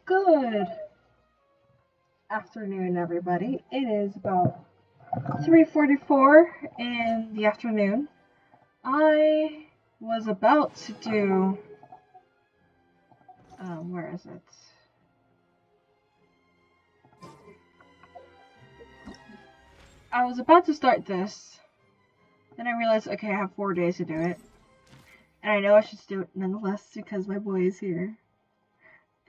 Good afternoon, everybody. It is about 3:44 in the afternoon. I was about to do. Where is it? I was about to start this. Then I realized, okay, I have 4 days to do it. And I know I should do it nonetheless because my boy is here.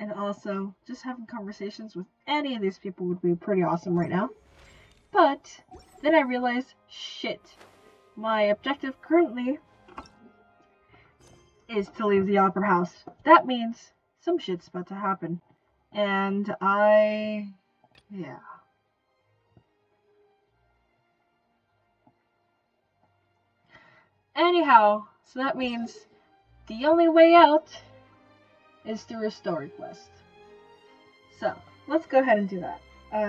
And also, just having conversations with any of these people would be pretty awesome right now. But then I realized, shit, my objective currently is to leave the opera house. That means some shit's about to happen. And yeah. Anyhow, so that means the only way out is through a story quest. So, let's go ahead and do that.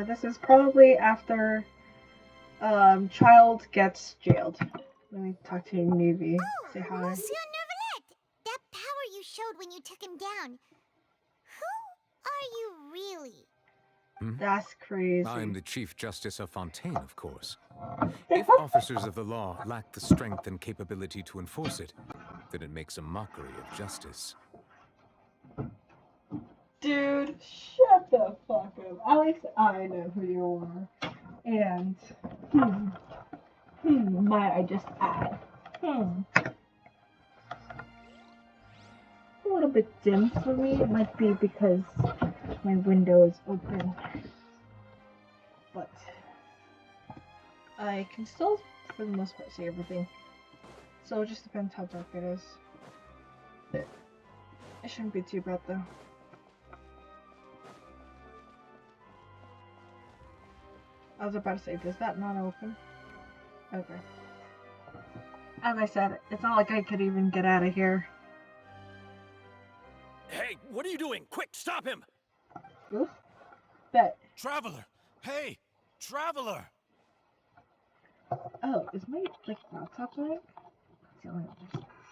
This is probably after Child gets jailed. Let me talk to Newbie. Say hi. Monsieur Neuvillette! That power you showed when you took him down. Who are you really? That's crazy. I'm the Chief Justice of Fontaine, of course. If officers of the law lack the strength and capability to enforce it, then it makes a mockery of justice. Dude, shut the fuck up. At least I know who you are. And, might I just add, a little bit dim for me. It might be because my window is open. But I can still, for the most part, see everything. So it just depends how dark it is. It shouldn't be too bad though. I was about to say, does that not open? Okay. As I said, it's not like I could even get out of here. Hey, what are you doing? Quick, stop him! Oof. Bet. Traveler! Hey! Traveler! Oh, is my, laptop light? That's the only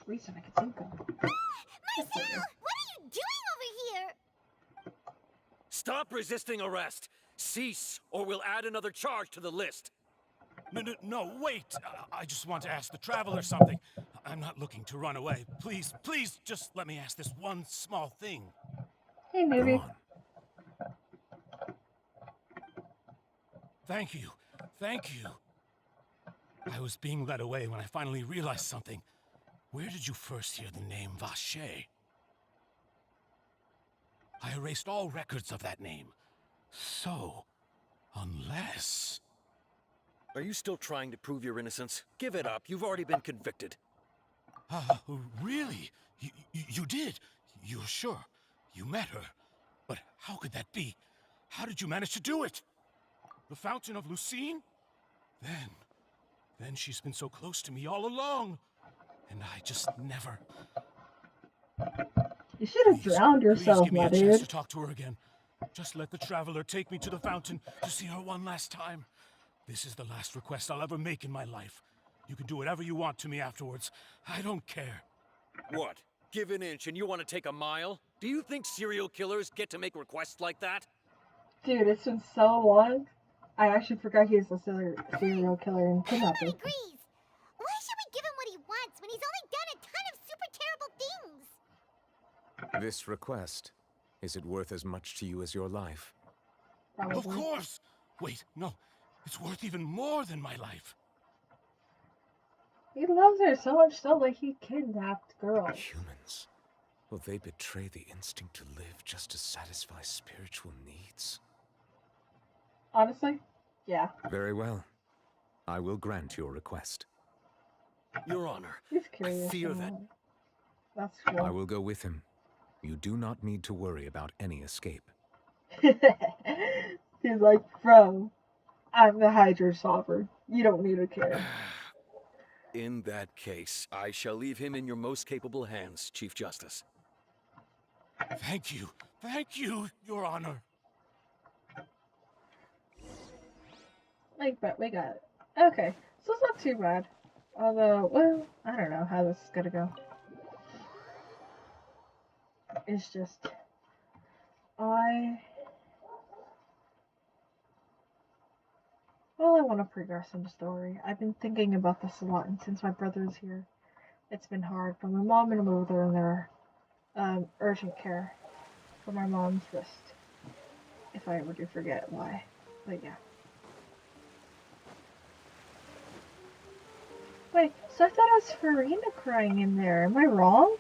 reason I could think of. Marcel! What are you doing over here? Stop resisting arrest! Cease, or we'll add another charge to the list. No, wait. I just want to ask the Traveler something. I'm not looking to run away. Please, just let me ask this one small thing. Hey, Newbie. Go on. Thank you. I was being led away when I finally realized something. Where did you first hear the name Vacher? I erased all records of that name. So, unless... Are you still trying to prove your innocence? Give it up. You've already been convicted. Really? You did? You're sure? You met her? But how could that be? How did you manage to do it? The Fountain of Lucine? Then she's been so close to me all along. And I just never... You should have drowned yourself, please give me my a chance dude. to talk to her again. Just let the Traveler take me to the fountain to see her one last time. This is the last request I'll ever make in my life. You can do whatever you want to me afterwards. I don't care. What? Give an inch and you want to take a mile? Do you think serial killers get to make requests like that? Dude, it's been so long. I actually forgot he's a serial killer and kidnapper. Everyone agrees. Why should we give him what he wants when he's only done a ton of super terrible things? This request, is it worth as much to you as your life? Probably. Of course! Wait, no. It's worth even more than my life. He loves her so much so, like he kidnapped girls. Humans, will they betray the instinct to live just to satisfy spiritual needs? Honestly, yeah. Very well. I will grant your request. Your Honor, He's curious. I fear and that... That's cool. I will go with him. You do not need to worry about any escape. He's like, bro, I'm the Hydra Sovereign. You don't need to care. In that case, I shall leave him in your most capable hands, Chief Justice. Thank you, Your Honor. But we got it. Okay, so it's not too bad. Although, well, I don't know how this is gonna go. It's just... Well, I want to progress in the story. I've been thinking about this a lot, and since my brother is here, it's been hard. But my mom and my brother are in their urgent care for my mom's wrist. If I ever do forget why. But yeah. Wait, so I thought it was Farina crying in there. Am I wrong?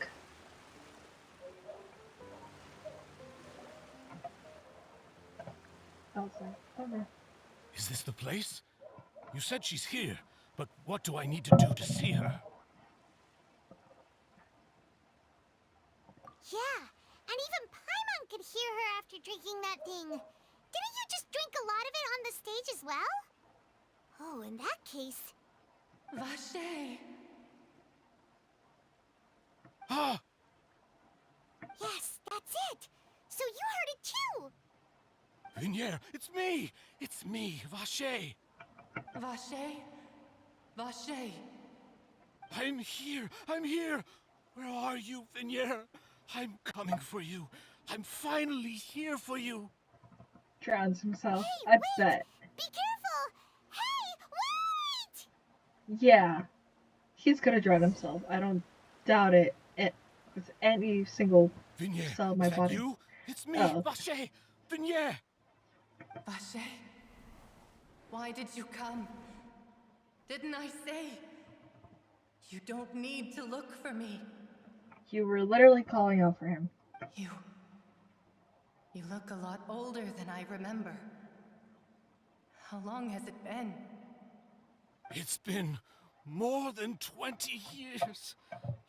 Outside. Okay. Is this the place? You said she's here, but what do I need to do to see her? Yeah, and even Paimon could hear her after drinking that thing. Didn't you just drink a lot of it on the stage as well? Oh, in that case... Vache! Ah! Yes, that's it! So you heard it too! Vignier, it's me! It's me, Vache! Vache? Vache! I'm here! I'm here! Where are you, Vignier? I'm coming for you. I'm finally here for you. Drowns himself. Hey, I wait! bet. Be careful! Hey, wait! Yeah. He's gonna drown himself. I don't doubt it. With any single Vignier, cell of is my that body. you? It's me, Oh. Vache! Vignier! Vache? Why did you come? Didn't I say? You don't need to look for me. You were literally calling out for him. You look a lot older than I remember. How long has it been? It's been more than 20 years.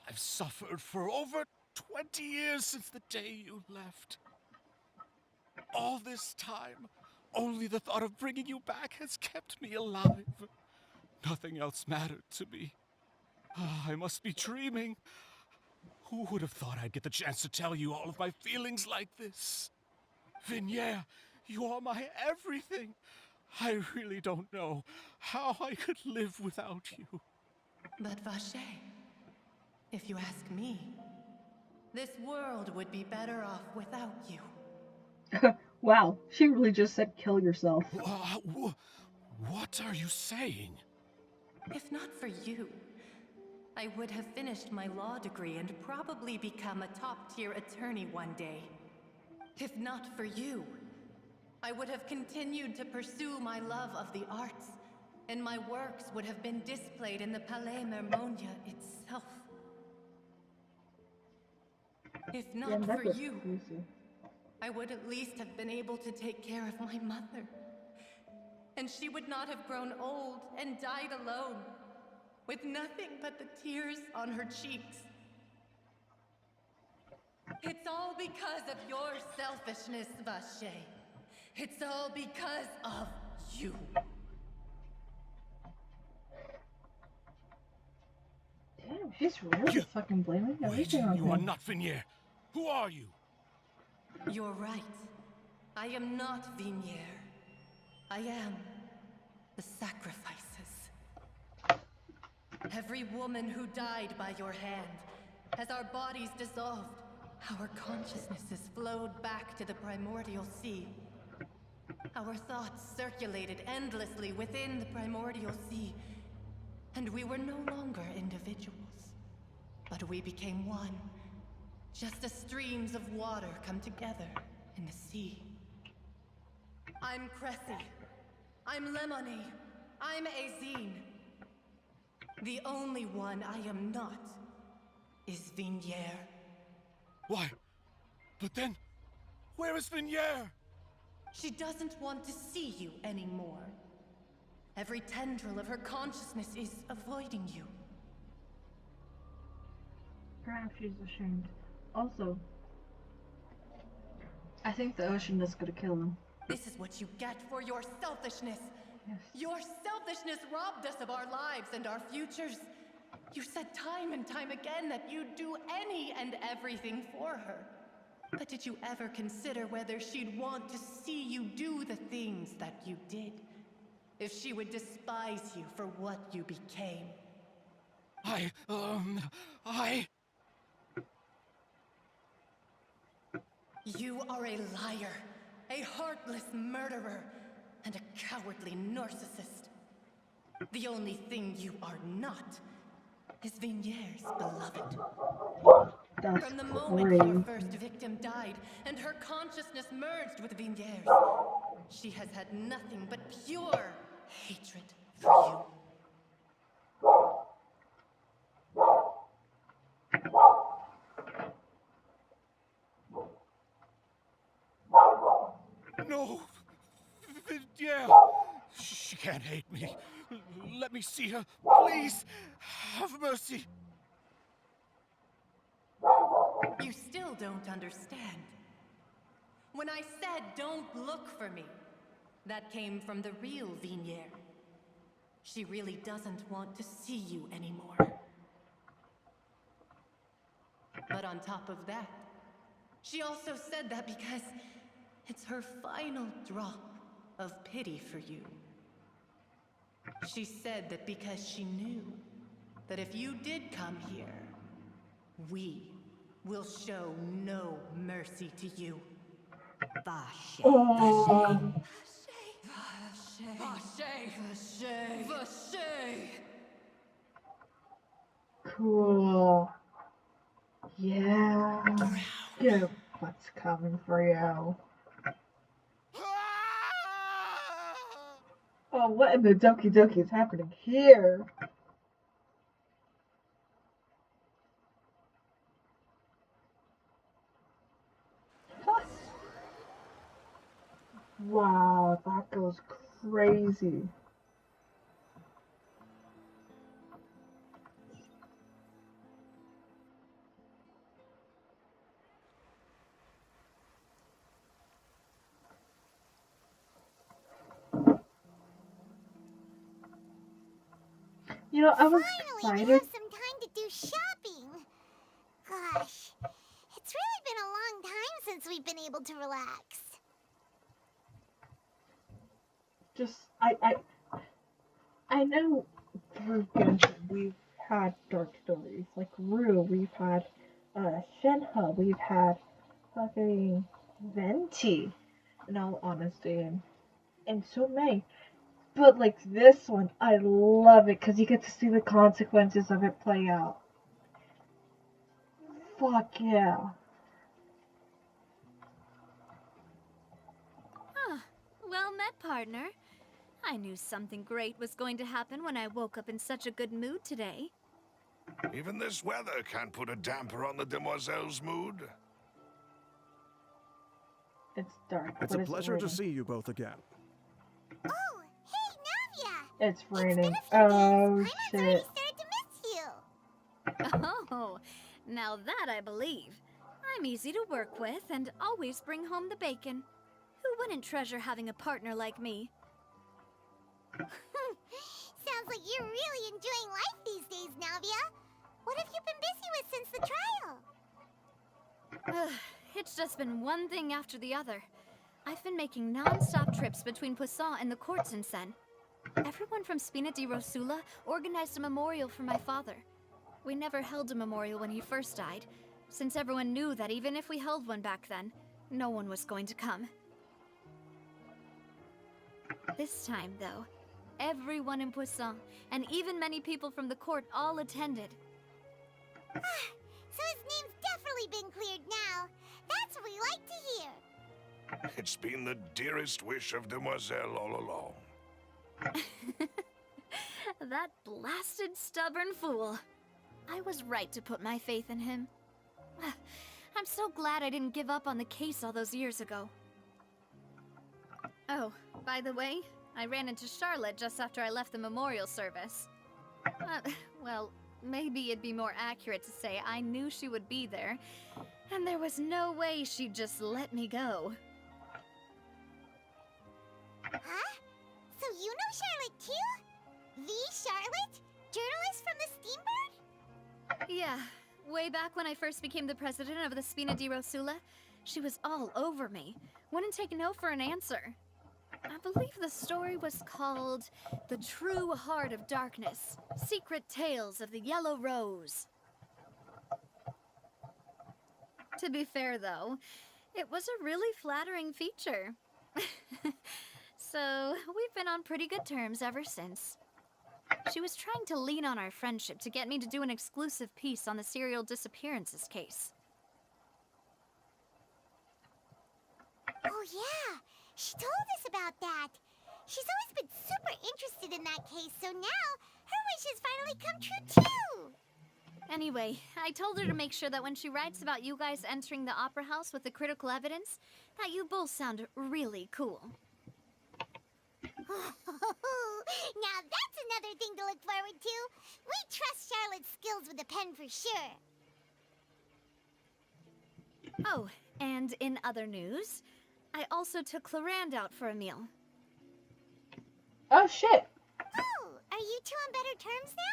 I've suffered for over 20 years since the day you left. All this time, only the thought of bringing you back has kept me alive. Nothing else mattered to me. I must be dreaming. Who would have thought I'd get the chance to tell you all of my feelings like this? Vignier, you are my everything. I really don't know how I could live without you. But Vache, if you ask me, this world would be better off without you. Wow, she really just said kill yourself. What are you saying? If not for you, I would have finished my law degree and probably become a top-tier attorney one day. If not for you, I would have continued to pursue my love of the arts, and my works would have been displayed in the Palais Mermonia itself. If Yeah, not that for gets you, juicy. I would at least have been able to take care of my mother. And she would not have grown old and died alone, with nothing but the tears on her cheeks. It's all because of your selfishness, Vache. It's all because of you. Damn, she's really fucking blaming Wait, everything on you are him. not Vignier. Who are you? You're right. I am not Vignier. I am the sacrifices. Every woman who died by your hand, as our bodies dissolved, our consciousnesses flowed back to the primordial sea. Our thoughts circulated endlessly within the primordial sea, and we were no longer individuals, but we became one, just as streams of water come together in the sea. I'm Cressy. I'm Lemony. I'm Azine. The only one I am not is Vignier. Why? But then, where is Vignier? She doesn't want to see you anymore. Every tendril of her consciousness is avoiding you. Perhaps she's ashamed. Also, I think the ocean is gonna kill him. This is what you get for your selfishness. Yes. Your selfishness robbed us of our lives and our futures. You said time and time again that you'd do any and everything for her. But did you ever consider whether she'd want to see you do the things that you did? If she would despise you for what you became? You are a liar, a heartless murderer, and a cowardly narcissist. The only thing you are not is Vigniere's beloved. That's From the moment your crazy. first victim died and her consciousness merged with Vigniere's, she has had nothing but pure hatred for you. No! Yeah! She can't hate me. Let me see her. Please! Have mercy! You still don't understand. When I said don't look for me, that came from the real Vigniere. She really doesn't want to see you anymore. But on top of that, she also said that because it's her final drop of pity for you. She said that because she knew that if you did come here, we will show no mercy to you. Vache. Oh, cool. Yeah. Get what's coming for you. Oh, what in the Doki Doki is happening here? Wow, that goes crazy. You know, I was Finally, we have excited. some time to do shopping. Gosh, it's really been a long time since we've been able to relax. Just, I know through Genshin we've had dark stories. Like Rue, we've had Shenhe, we've had fucking Venti, in all honesty, and so many. But like this one, I love it because you get to see the consequences of it play out. Fuck yeah. Huh. Well met, partner. I knew something great was going to happen when I woke up in such a good mood today. Even this weather can't put a damper on the demoiselle's mood. It's dark. It's but a pleasure to raining. see you both again. Oh, hey, Navia! It's raining. It's been a few Oh days. Paimon's already shit. started to miss you. Oh, now that I believe. I'm easy to work with and always bring home the bacon. Who wouldn't treasure having a partner like me? Sounds like you're really enjoying life these days, Navia. What have you been busy with since the trial? It's just been one thing after the other. I've been making non-stop trips between Poisson and the courts in Sen. Everyone from Spina di Rosula organized a memorial for my father. We never held a memorial when he first died, since everyone knew that even if we held one back then, no one was going to come. This time, though, everyone in Poisson, and even many people from the court, all attended. So his name's definitely been cleared now. That's what we like to hear. It's been the dearest wish of Demoiselle all along. That blasted stubborn fool. I was right to put my faith in him. I'm so glad I didn't give up on the case all those years ago. Oh, by the way, I ran into Charlotte just after I left the memorial service. Well, maybe it'd be more accurate to say I knew she would be there, and there was no way she'd just let me go. Huh? So you know Charlotte too? The Charlotte? Journalist from the Steambird? Yeah, way back when I first became the president of the Spina di Rosula, she was all over me. Wouldn't take no for an answer. I believe the story was called The True Heart of Darkness, Secret Tales of the Yellow Rose. To be fair, though, It was a really flattering feature. So, we've been on pretty good terms ever since. She was trying to lean on our friendship to get me to do an exclusive piece on the serial disappearances case. Oh yeah, she told us about that. She's always been super interested in that case, so now her wishes finally come true too. Anyway, I told her to make sure that when she writes about you guys entering the opera house with the critical evidence, that you both sound really cool. Now that's another thing to look forward to. We trust Charlotte's skills with a pen for sure. Oh, and in other news, I also took Clarand out for a meal. Oh shit! Oh, are you two on better terms now?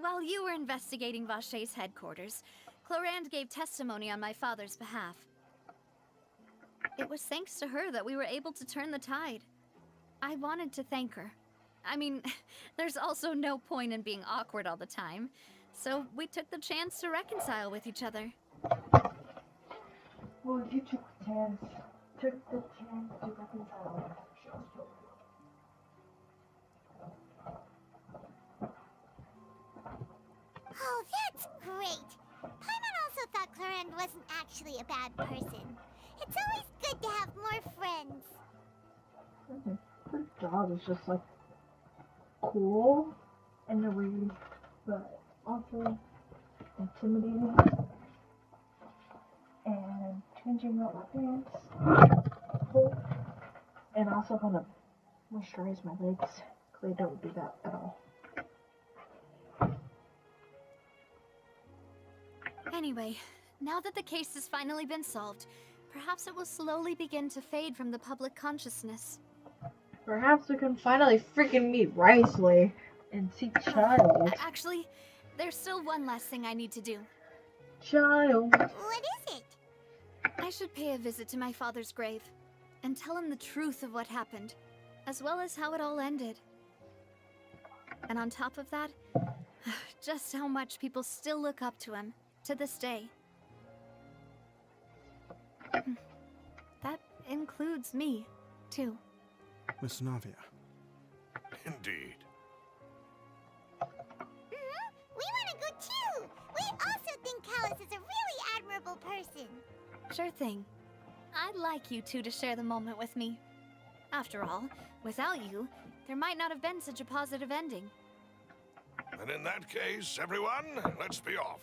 While you were investigating Vacher's headquarters, Clarand gave testimony on my father's behalf. It was thanks to her that we were able to turn the tide. I wanted to thank her. I mean, there's also no point in being awkward all the time, so we took the chance to reconcile with each other. Well, you took the chance to reconcile. Oh, that's great. Paimon also thought Clarend wasn't actually a bad person. It's always good to have more friends. Her job is just like cool and weird, but also intimidating and changing up my pants. And also gonna moisturize my legs because I don't do that at all. Anyway, now that the case has finally been solved, perhaps it will slowly begin to fade from the public consciousness. Perhaps we can finally freaking meet Risley and see Child. Actually, there's still one last thing I need to do. Child. What is it? I should pay a visit to my father's grave and tell him the truth of what happened, as well as how it all ended. And on top of that, just how much people still look up to him to this day. That includes me, too. Miss Navia. Indeed. We want to go too. We also think Callus is a really admirable person. Sure thing. I'd like you two to share the moment with me. After all, without you, there might not have been such a positive ending. And in that case, everyone, let's be off.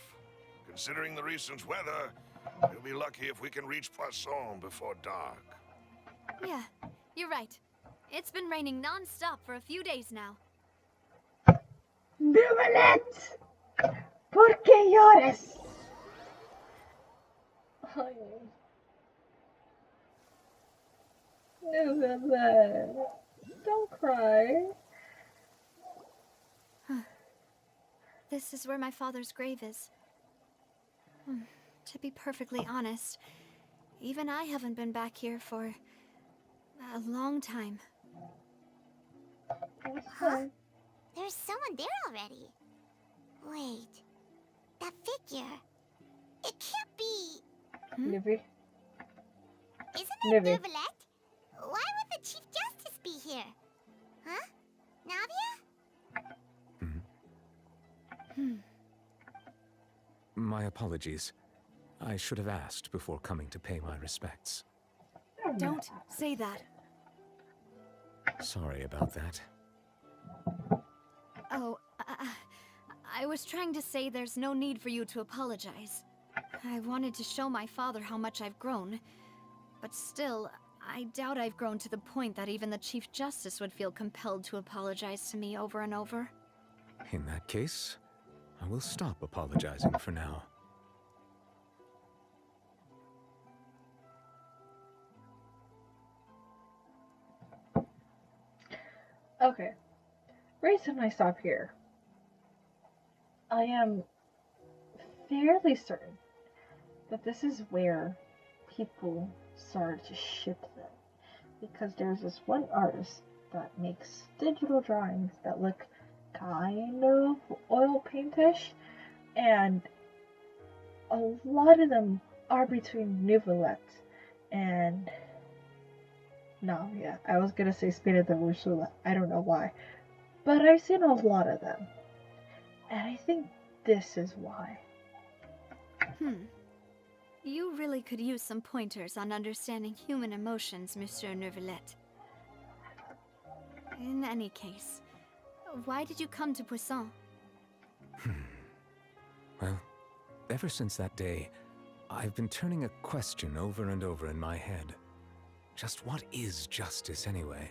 Considering the recent weather, we'll be lucky if we can reach Poisson before dark. Yeah, you're right. It's been raining non-stop for a few days now. ¡Duvelet! ¿Por qué llores? Duvelet, don't cry. This is where my father's grave is. To be perfectly honest, even I haven't been back here for a long time. Huh? There's someone there already. Wait. That figure. It can't be. Livy. Isn't it Livy. Duvelet? Why would the Chief Justice be here? Huh? Navia? My apologies. I should have asked before coming to pay my respects. Don't say that. Sorry about that. Oh, I was trying to say there's no need for you to apologize. I wanted to show my father how much I've grown, but still, I doubt I've grown to the point that even the Chief Justice would feel compelled to apologize to me over and over. In that case, I will stop apologizing for now. Okay. Reason I stop here. I am fairly certain that this is where people started to ship them. Because there's this one artist that makes digital drawings that look kind of oil paintish, and a lot of them are between Neuvillette and no, yeah, I was gonna say Spina de Ursula. I don't know why. But I've seen a lot of them. And I think this is why. You really could use some pointers on understanding human emotions, Monsieur Neuvillette. In any case, why did you come to Poisson? Well, ever since that day, I've been turning a question over and over in my head. Just what is justice, anyway?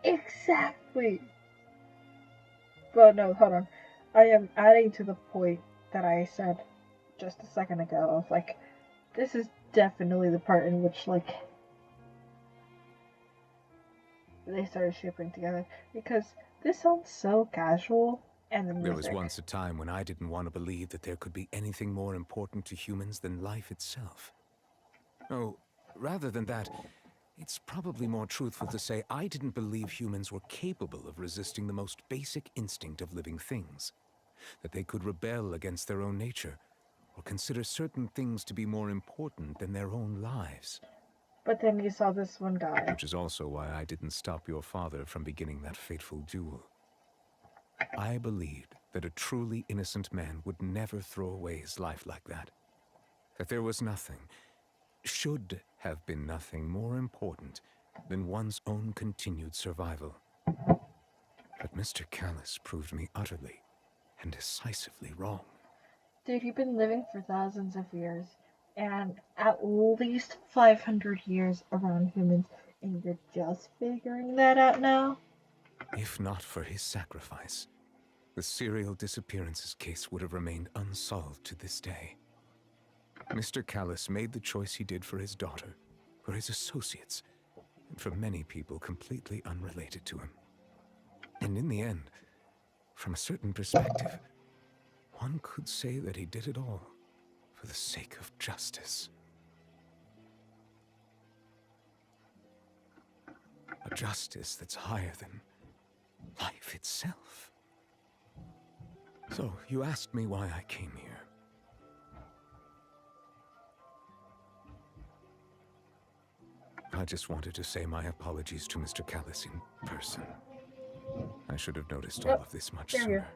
Exactly! But no, hold on. I am adding to the point that I said just a second ago of like, this is definitely the part in which like they started shipping together because this sounds so casual and the music. There was once a time when I didn't want to believe that there could be anything more important to humans than life itself. Oh, rather than that, it's probably more truthful to say I didn't believe humans were capable of resisting the most basic instinct of living things. That they could rebel against their own nature, or consider certain things to be more important than their own lives. But then you saw this one guy. Which is also why I didn't stop your father from beginning that fateful duel. I believed that a truly innocent man would never throw away his life like that. That there was nothing, should have been nothing more important than one's own continued survival. But Mr. Callis proved me utterly and decisively wrong. Dude, you've been living for thousands of years, and at least 500 years around humans, and you're just figuring that out now? If not for his sacrifice, the serial disappearances case would have remained unsolved to this day. Mr. Callis made the choice he did for his daughter, for his associates, and for many people completely unrelated to him. And in the end, from a certain perspective, one could say that he did it all for the sake of justice. A justice that's higher than life itself. So, you asked me why I came here. I just wanted to say my apologies to Mr. Callis in person. I should have noticed all of this much sooner.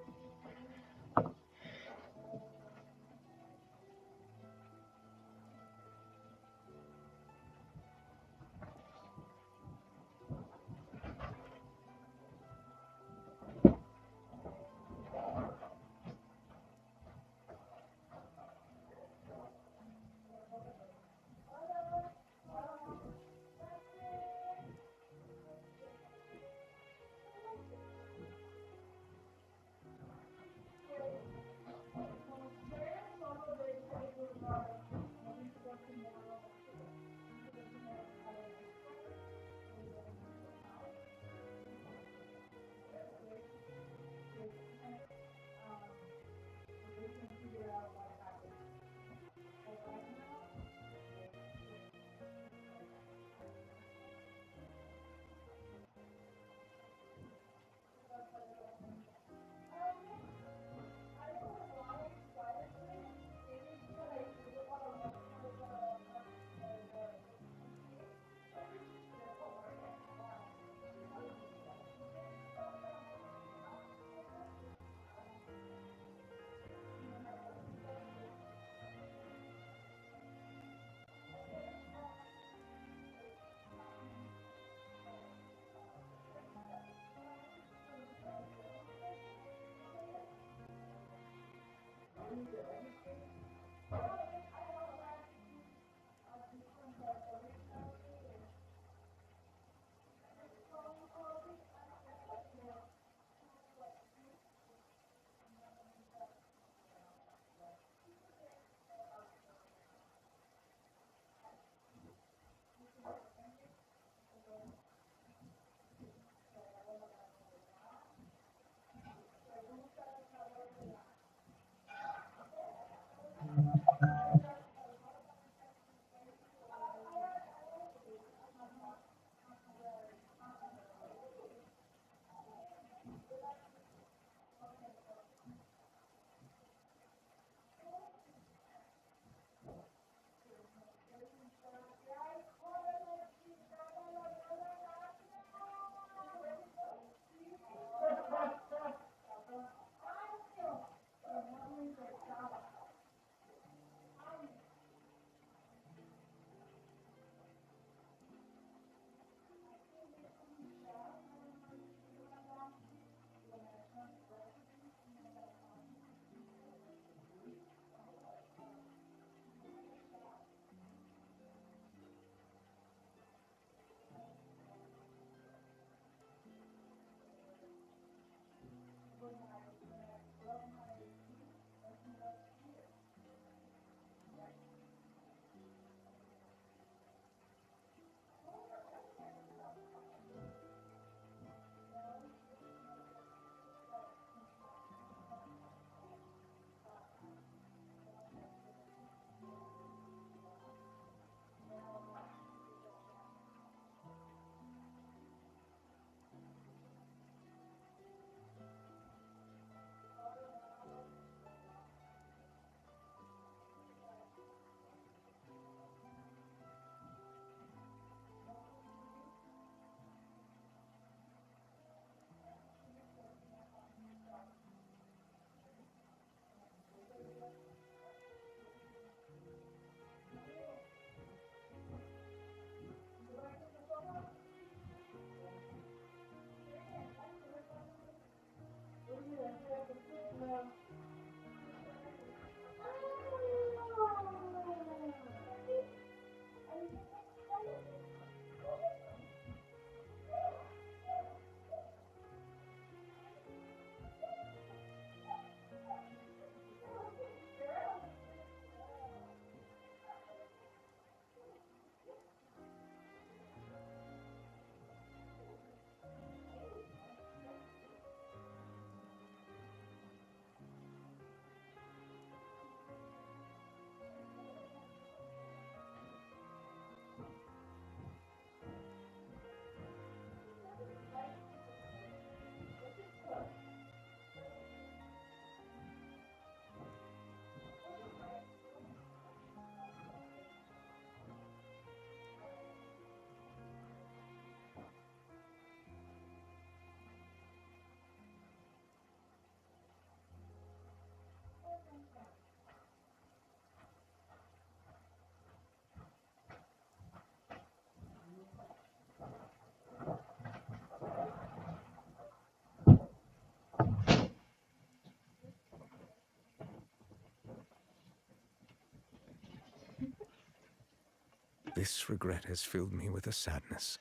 This regret has filled me with a sadness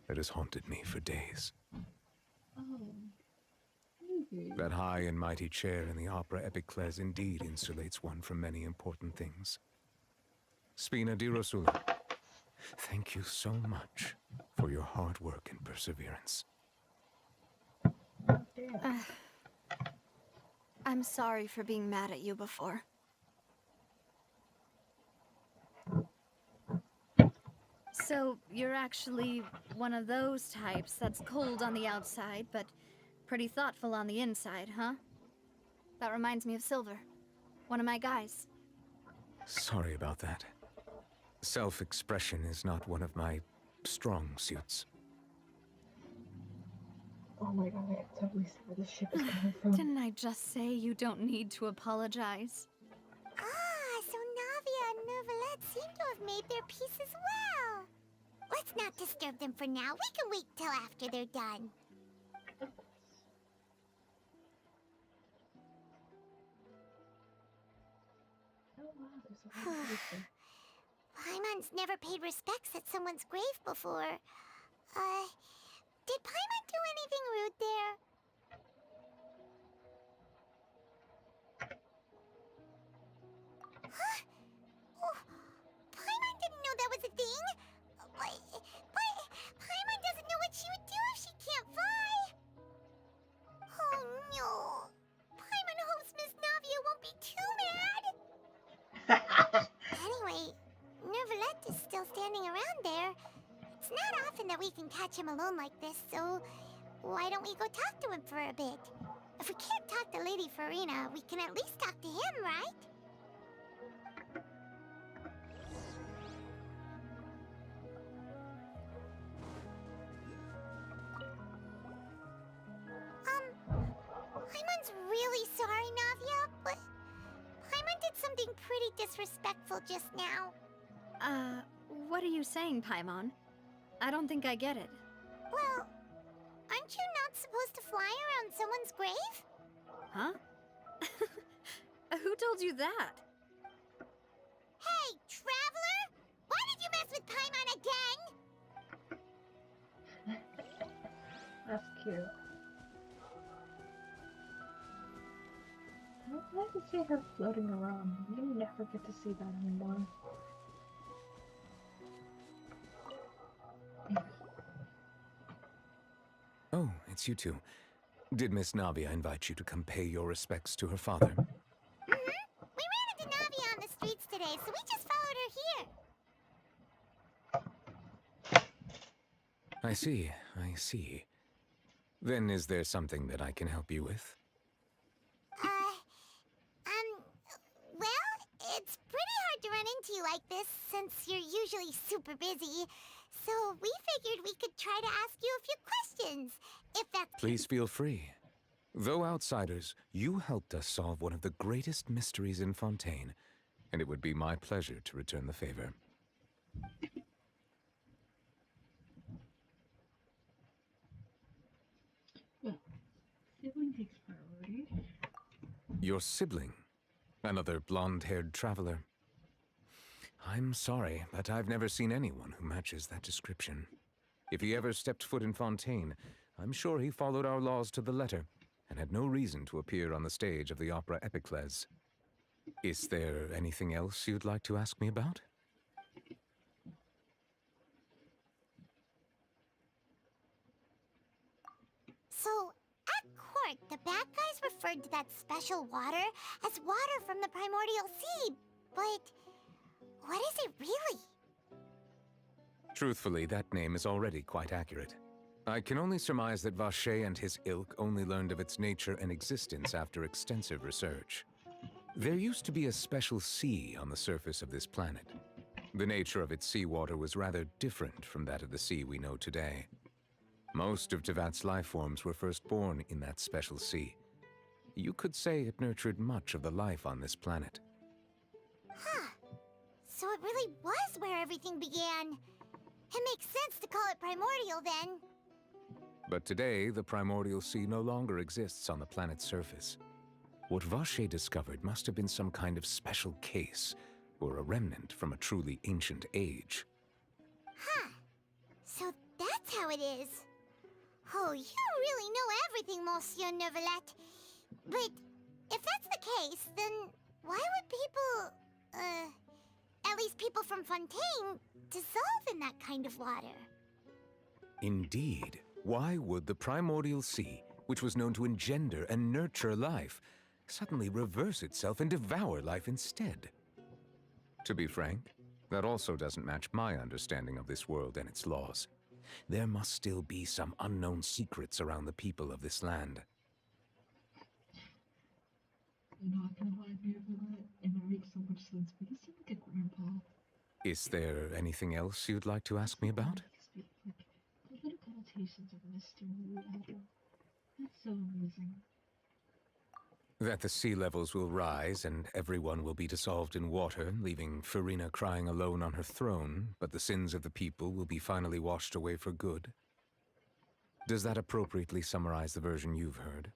that has haunted me for days. Oh. That high and mighty chair in the Opera Epiclese indeed insulates one from many important things. Spina di Rosula, thank you so much for your hard work and perseverance. I'm sorry for being mad at you before. So, you're actually one of those types that's cold on the outside, but pretty thoughtful on the inside, huh? That reminds me of Silver, one of my guys. Sorry about that. Self-expression is not one of my strong suits. Oh my god, I can totally see where this ship is coming from. Didn't I just say you don't need to apologize? Ah, so Navia and Neuvillette seem to have made their peace as well. Let's not disturb them for now. We can wait till after they're done. Oh wow, there's a lot of people. Paimon's never paid respects at someone's grave before. Did Paimon do anything rude there? Huh? Oh, Paimon didn't know that was a thing. But Paimon doesn't know what she would do if she can't fly. Oh no. Paimon hopes Miss Navia won't be too mad. Anyway, Neuvillette is still standing around there. It's not often that we can catch him alone like this, so why don't we go talk to him for a bit? If we can't talk to Lady Farina, we can at least talk to him, right? Paimon's really sorry, Navia, but Paimon did something pretty disrespectful just now. What are you saying, Paimon? I don't think I get it. Well, aren't you not supposed to fly around someone's grave? Huh? Who told you that? Hey, Traveler! Why did you mess with Paimon again? That's cute. I'm glad to see her floating around. You never get to see that anymore. Oh, it's you two. Did Miss Navia invite you to come pay your respects to her father? We ran into Navia on the streets today, so we just followed her here. I see. Then is there something that I can help you with? Well, it's pretty hard to run into you like this since you're usually super busy. So we figured we could try to ask you a few questions, if that's... Please feel free. Though outsiders, you helped us solve one of the greatest mysteries in Fontaine, and it would be my pleasure to return the favor. Well, sibling takes priority. Your sibling? Another blonde-haired traveler? I'm sorry, but I've never seen anyone who matches that description. If he ever stepped foot in Fontaine, I'm sure he followed our laws to the letter, and had no reason to appear on the stage of the Opera Epiclese. Is there anything else you'd like to ask me about? So, at court, the bad guys referred to that special water as water from the primordial sea, but what is it really? Truthfully, that name is already quite accurate. I can only surmise that Vacher and his ilk only learned of its nature and existence after extensive research. There used to be a special sea on the surface of this planet. The nature of its seawater was rather different from that of the sea we know today. Most of Tevat's life forms were first born in that special sea. You could say it nurtured much of the life on this planet. Huh. So it really was where everything began. It makes sense to call it primordial then. But today, the primordial sea no longer exists on the planet's surface. What Vacher discovered must have been some kind of special case, or a remnant from a truly ancient age. Huh. So that's how it is. Oh, you really know everything, Monsieur Neuvillette. But if that's the case, then why would people, at least people from Fontaine, dissolve in that kind of water? Indeed. Why would the primordial sea, which was known to engender and nurture life, suddenly reverse itself and devour life instead? To be frank, that also doesn't match my understanding of this world and its laws. There must still be some unknown secrets around the people of this land. I'm not gonna lie to you for that, and it makes so much sense, but you seem like a grandpa. Is there anything else you'd like to ask me about? Like, political connotations of Mr. Lee. That's so amusing. That the sea levels will rise and everyone will be dissolved in water, leaving Farina crying alone on her throne, but the sins of the people will be finally washed away for good. Does that appropriately summarize the version you've heard?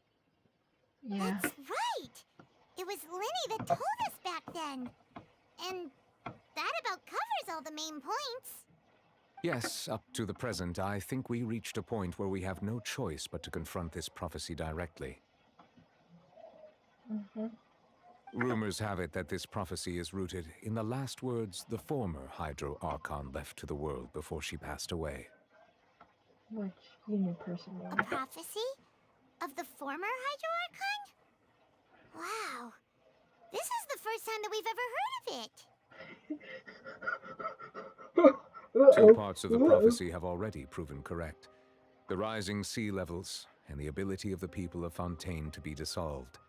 Yeah. That's right! It was Linny that told us back then. And that about covers all the main points. Yes, up to the present, I think we reached a point where we have no choice but to confront this prophecy directly. Rumors have it that this prophecy is rooted in the last words the former Hydro Archon left to the world before she passed away. Which you knew personally. A prophecy? Of the former Hydro Archon? Wow. This is the first time that we've ever heard of it. Two parts of the prophecy have already proven correct. The rising sea levels and the ability of the people of Fontaine to be dissolved.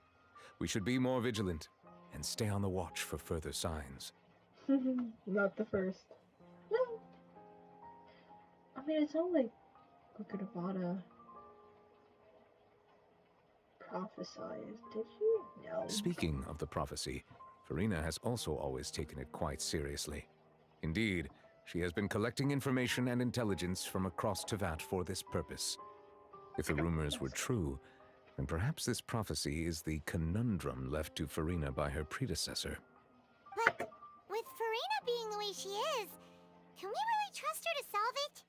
We should be more vigilant and stay on the watch for further signs. Not the first. No. I mean, it's not like Kukudabata prophesized, did you? No. Speaking of the prophecy, Farina has also always taken it quite seriously. Indeed, she has been collecting information and intelligence from across Tevat for this purpose. If the rumors were true, then perhaps this prophecy is the conundrum left to Farina by her predecessor. But with Farina being the way she is, can we really trust her to solve it?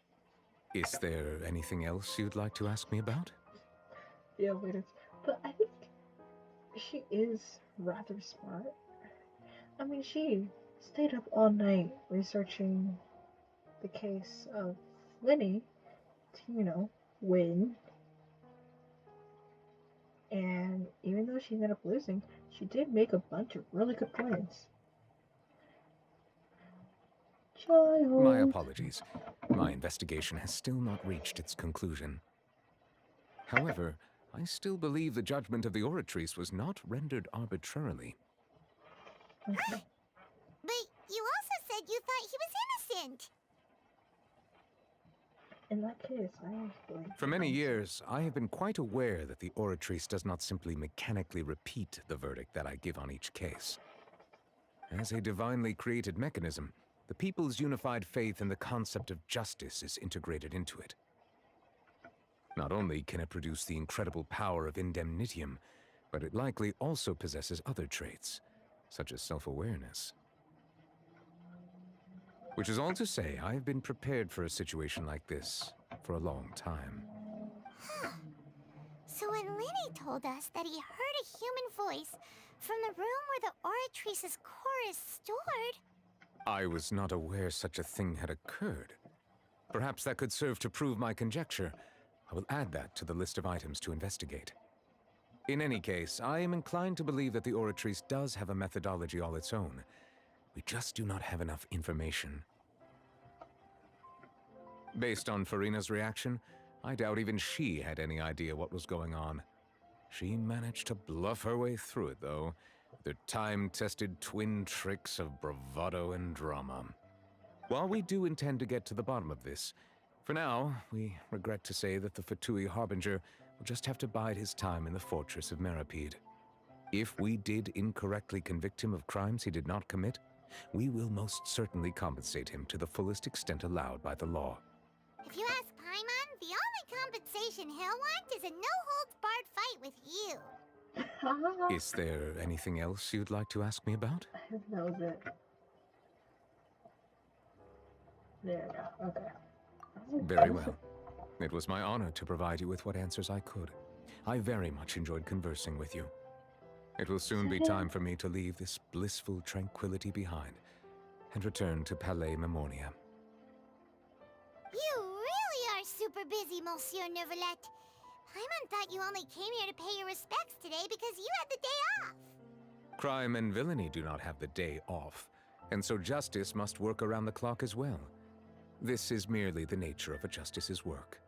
Is there anything else you'd like to ask me about? Yeah, wait. But I think she is rather smart. I mean, she stayed up all night researching the case of Linny to, win. And even though she ended up losing, she did make a bunch of really good points. Child. My apologies. My investigation has still not reached its conclusion. However, I still believe the judgment of the Oratrice was not rendered arbitrarily. Okay. But you also said you thought he was innocent. In that case, I believe. For many years, I have been quite aware that the Oratrice does not simply mechanically repeat the verdict that I give on each case. As a divinely created mechanism, the people's unified faith in the concept of justice is integrated into it. Not only can it produce the incredible power of indemnitium, but it likely also possesses other traits, such as self-awareness. Which is all to say, I have been prepared for a situation like this for a long time. So when Linny told us that he heard a human voice from the room where the Oratrice's core is stored... I was not aware such a thing had occurred. Perhaps that could serve to prove my conjecture. I will add that to the list of items to investigate. In any case, I am inclined to believe that the Oratrice does have a methodology all its own. We just do not have enough information. Based on Farina's reaction, I doubt even she had any idea what was going on. She managed to bluff her way through it, though, with her time-tested twin tricks of bravado and drama. While we do intend to get to the bottom of this, for now, we regret to say that the Fatui Harbinger will just have to bide his time in the fortress of Meripede. If we did incorrectly convict him of crimes he did not commit, we will most certainly compensate him to the fullest extent allowed by the law. If you ask Paimon, the only compensation he'll want is a no-holds-barred fight with you. Is there anything else you'd like to ask me about? Who knows it? There we go. Okay. Very well. It was my honor to provide you with what answers I could. I very much enjoyed conversing with you. It will soon be time for me to leave this blissful tranquility behind and return to Palais Memoria. You really are super busy, Monsieur Neuvillette. Paimon thought you only came here to pay your respects today because you had the day off. Crime and villainy do not have the day off, and so justice must work around the clock as well. This is merely the nature of a justice's work.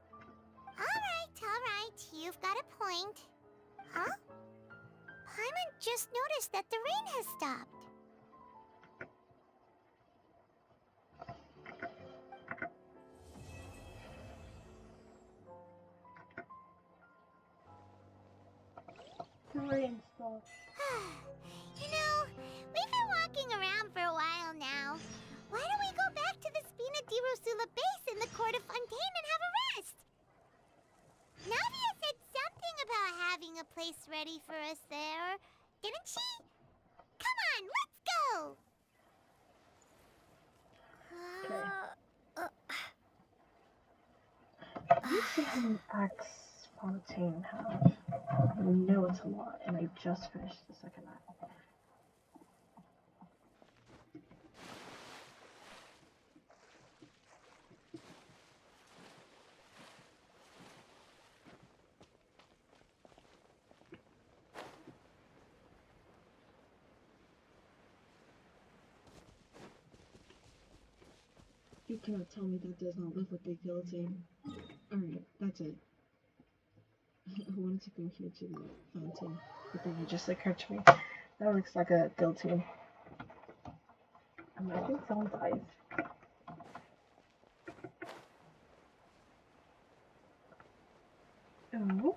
All right. You've got a point. Huh? Paimon just noticed that the rain has stopped. The rain stopped. You know, we've been walking around for a while now. Why don't we go back to the Spina di Rosula base in the court of Fontaine and have a rest? Navia said something about having a place ready for us there, didn't she? Come on, let's go! Let me see how many acts Fontaine have. I know it's a lot, and I just finished the second act. You cannot tell me that does not look like a guillotine. Alright, that's it. I wanted to go here to the fountain, but then it just occurred to me. That looks like a guillotine. I think someone dies. Oh.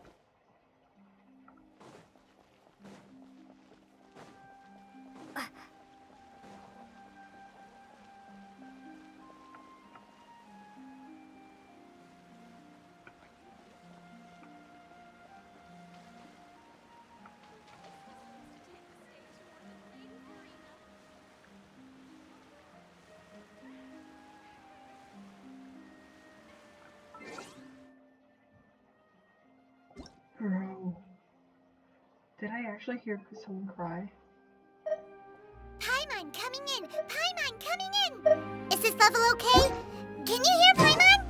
Bro. Did I actually hear someone cry? Paimon coming in! Paimon coming in! Is this level okay? Can you hear Paimon?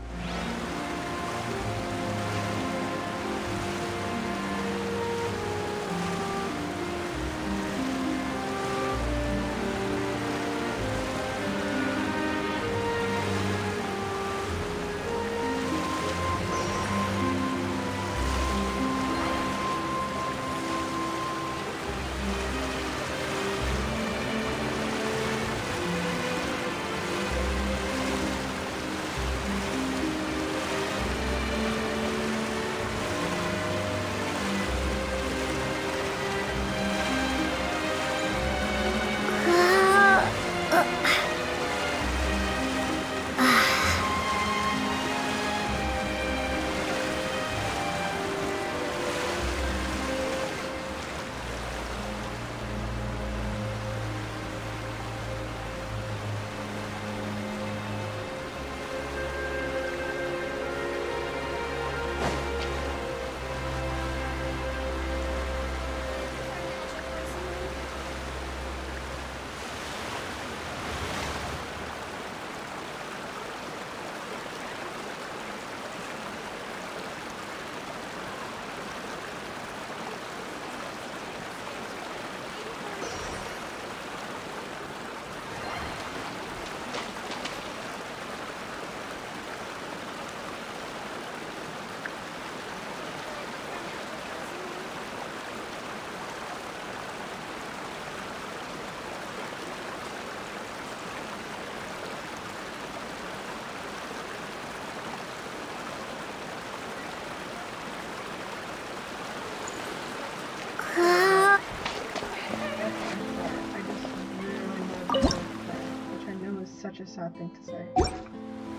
Which I know is such a sad thing to say.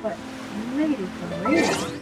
But made it for real.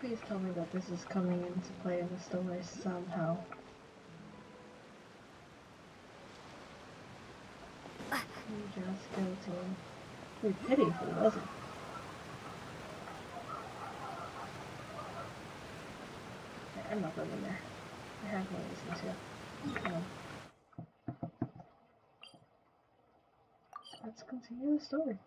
Please tell me that this is coming into play in the story somehow. You just go to your pity if it wasn't. I'm not going in there. I have no reason to. Let's continue the story.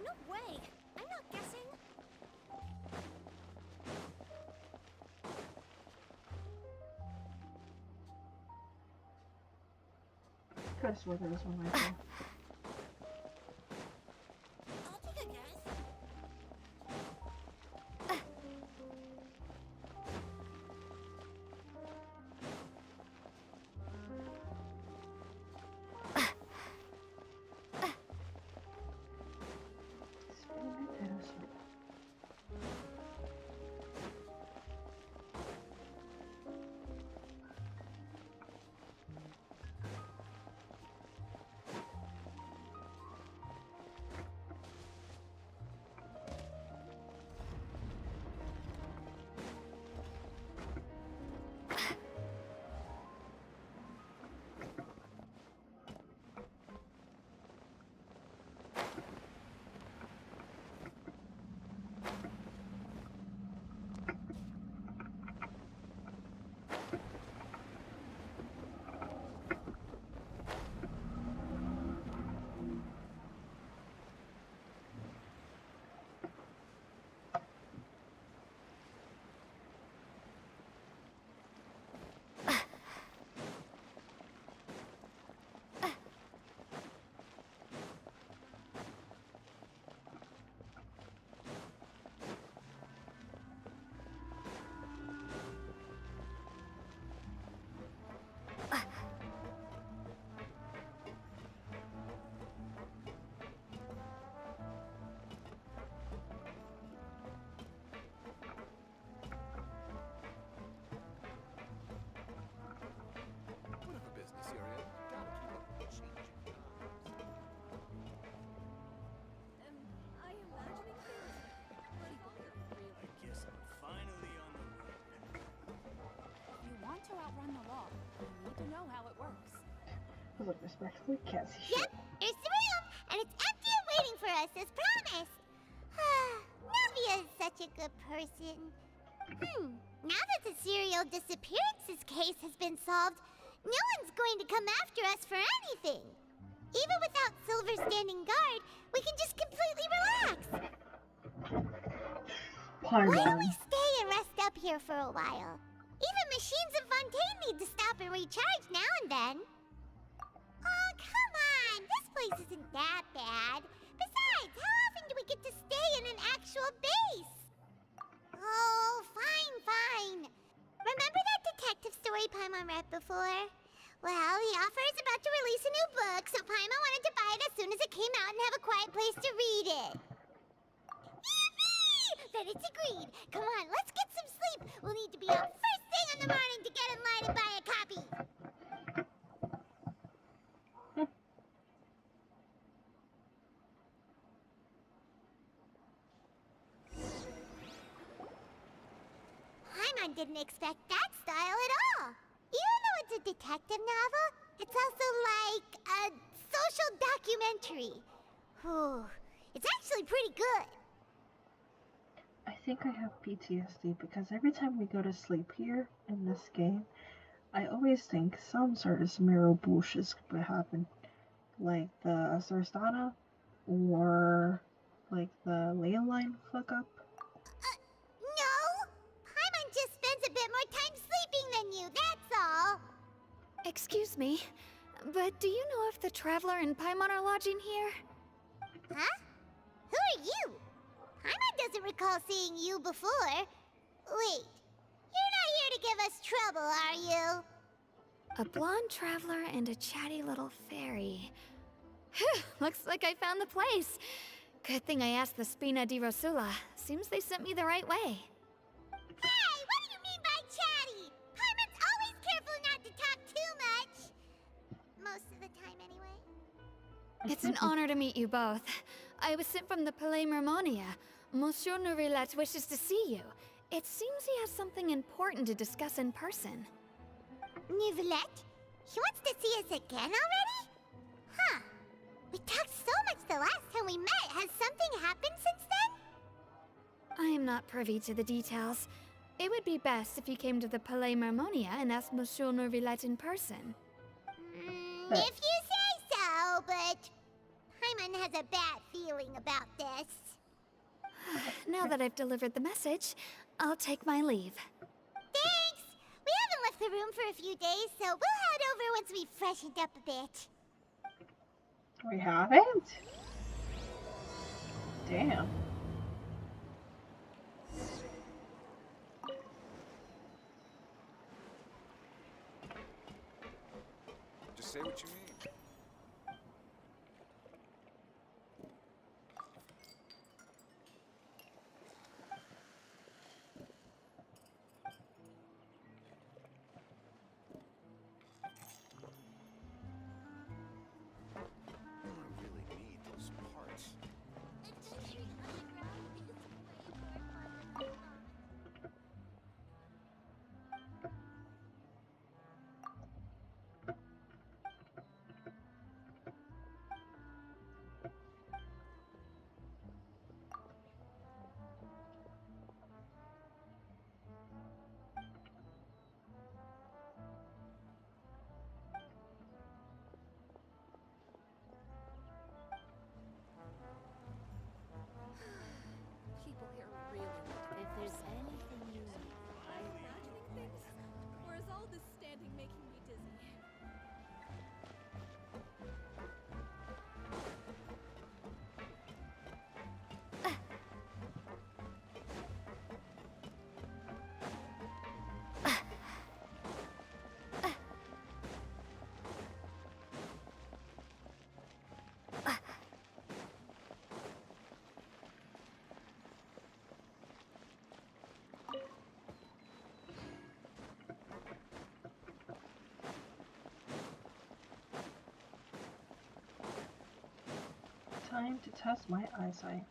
No way! I'm not guessing. Could have sworn there was one right there. I'll take a guess. Whatever business you're in, gotta keep up with the changing times. Am I imagining things? I guess I'm finally on the road. If you want to outrun the law, you need to know how it works. Look, respectfully, can't see shit. Yep, there's the room, and it's empty and waiting for us as promised. Navia is such a good person. Now that the serial disappearances case has been solved, no one's going to come after us for anything. Even without Silver standing guard, we can just completely relax. Why don't we stay and rest up here for a while? Even machines in Fontaine need to stop and recharge now and then. Oh, come on! This place isn't that bad. Besides, how often do we get to stay in an actual base? Oh, fine. Remember that detective story Paimon read before? Well, the author is about to release a new book, so Paimon wanted to buy it as soon as it came out and have a quiet place to read it. Yippee! Then it's agreed. Come on, let's get some sleep. We'll need to be up first thing in the morning to get in line and buy a copy. Paimon didn't expect that style at all. Even though it's a detective novel, it's also like a social documentary. Whew. It's actually pretty good. I think I have PTSD because every time we go to sleep here in this game, I always think some sort of smear bullshit could happen. Like the Sarstana or like the Leyline fuck up. No! Paimon just spends a bit more time sleeping than you, that's all. Excuse me, but do you know if the Traveler and Paimon are lodging here? Huh? Who are you? Paimon doesn't recall seeing you before. Wait, you're not here to give us trouble, are you? A blonde traveler and a chatty little fairy. Phew, looks like I found the place. Good thing I asked the Spina di Rosula. Seems they sent me the right way. Hey, what do you mean by chatty? Paimon's always careful not to talk too much. Most of the time, anyway. It's an honor to meet you both. I was sent from the Palais Mermonia. Monsieur Nourillet wishes to see you. It seems he has something important to discuss in person. Nivelette? He wants to see us again already? Huh. We talked so much the last time we met. Has something happened since then? I am not privy to the details. It would be best if you came to the Palais Mermonia and asked Monsieur Nourillet in person. If you say so, but Paimon has a bad feeling about this. Now that I've delivered the message, I'll take my leave. Thanks! We haven't left the room for a few days, so we'll head over once we've freshened up a bit. We haven't? Damn. Just say what you mean. People here really want to. If there's anything you need, imagining things, or is all this standing making me dizzy? Time to test my eyesight.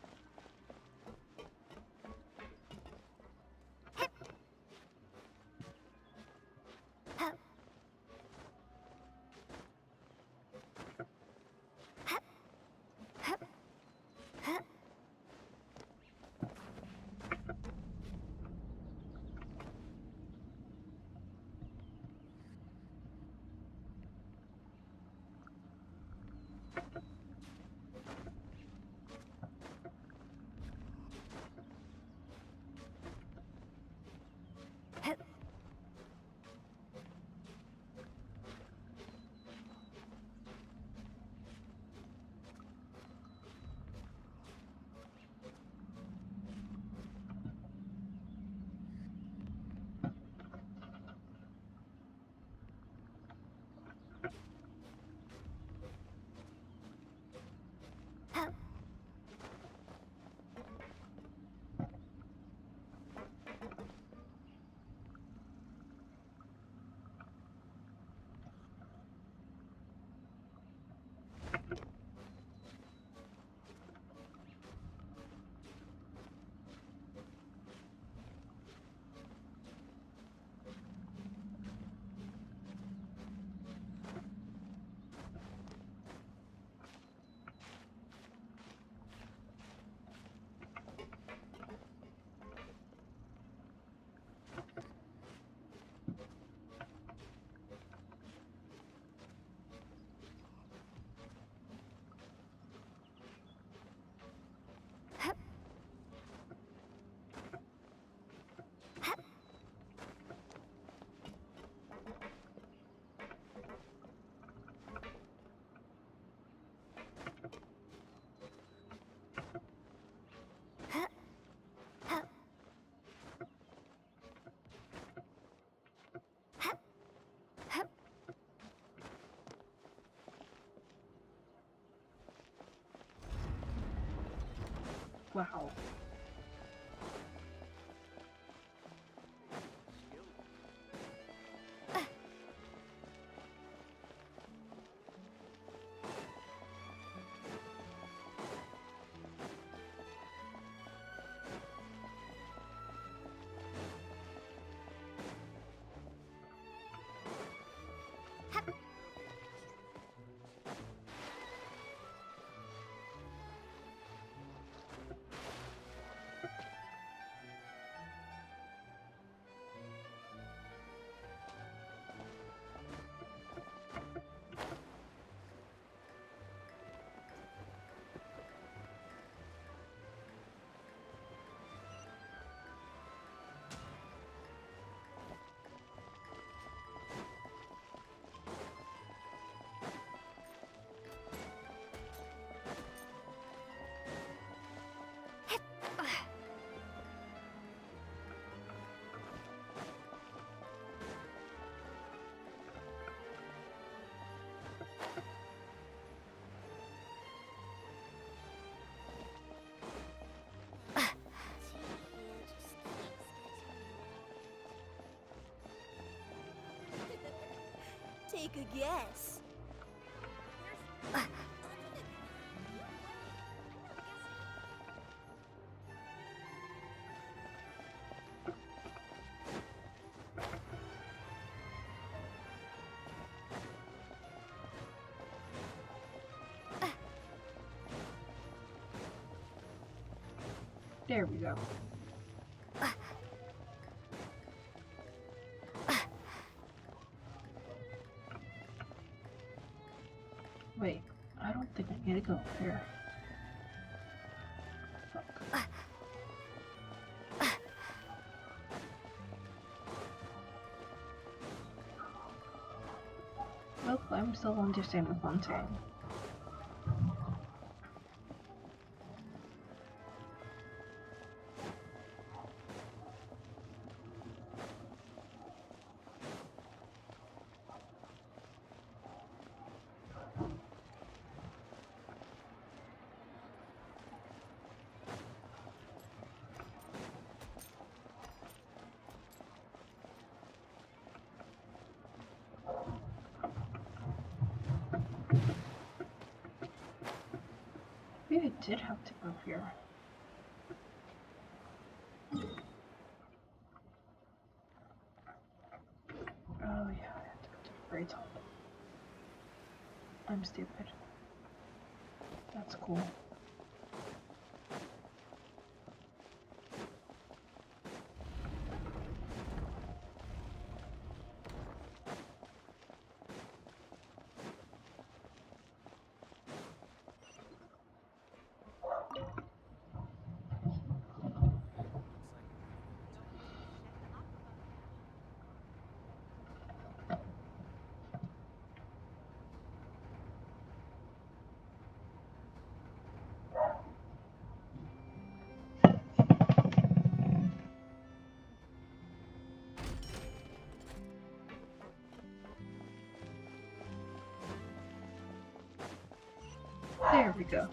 Wow. Take a guess. There we go. Wait, I don't think I need to go up here. Fuck. Nope, I'm still understanding Fontaine. Maybe I did have to go here. Oh yeah, I have to go to the very top. I'm stupid. That's cool. There we go.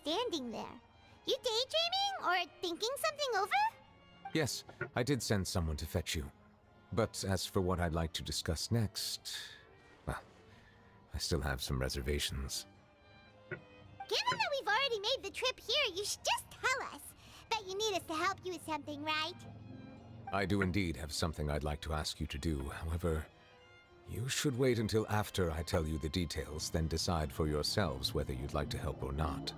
standing there? You daydreaming or thinking something over? Yes, I did send someone to fetch you. But as for what I'd like to discuss next, well, I still have some reservations. Given that we've already made the trip here, you should just tell us. Bet you need us to help you with something, right? I do indeed have something I'd like to ask you to do. However, you should wait until after I tell you the details, then decide for yourselves whether you'd like to help or not.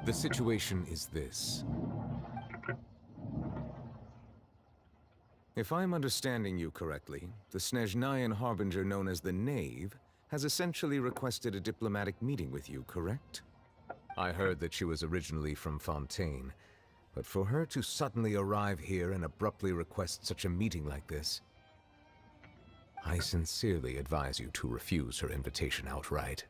The situation is this. If I'm understanding you correctly, the Snezhnayan harbinger known as the Knave has essentially requested a diplomatic meeting with you, correct? I heard that she was originally from Fontaine, but for her to suddenly arrive here and abruptly request such a meeting like this, I sincerely advise you to refuse her invitation outright.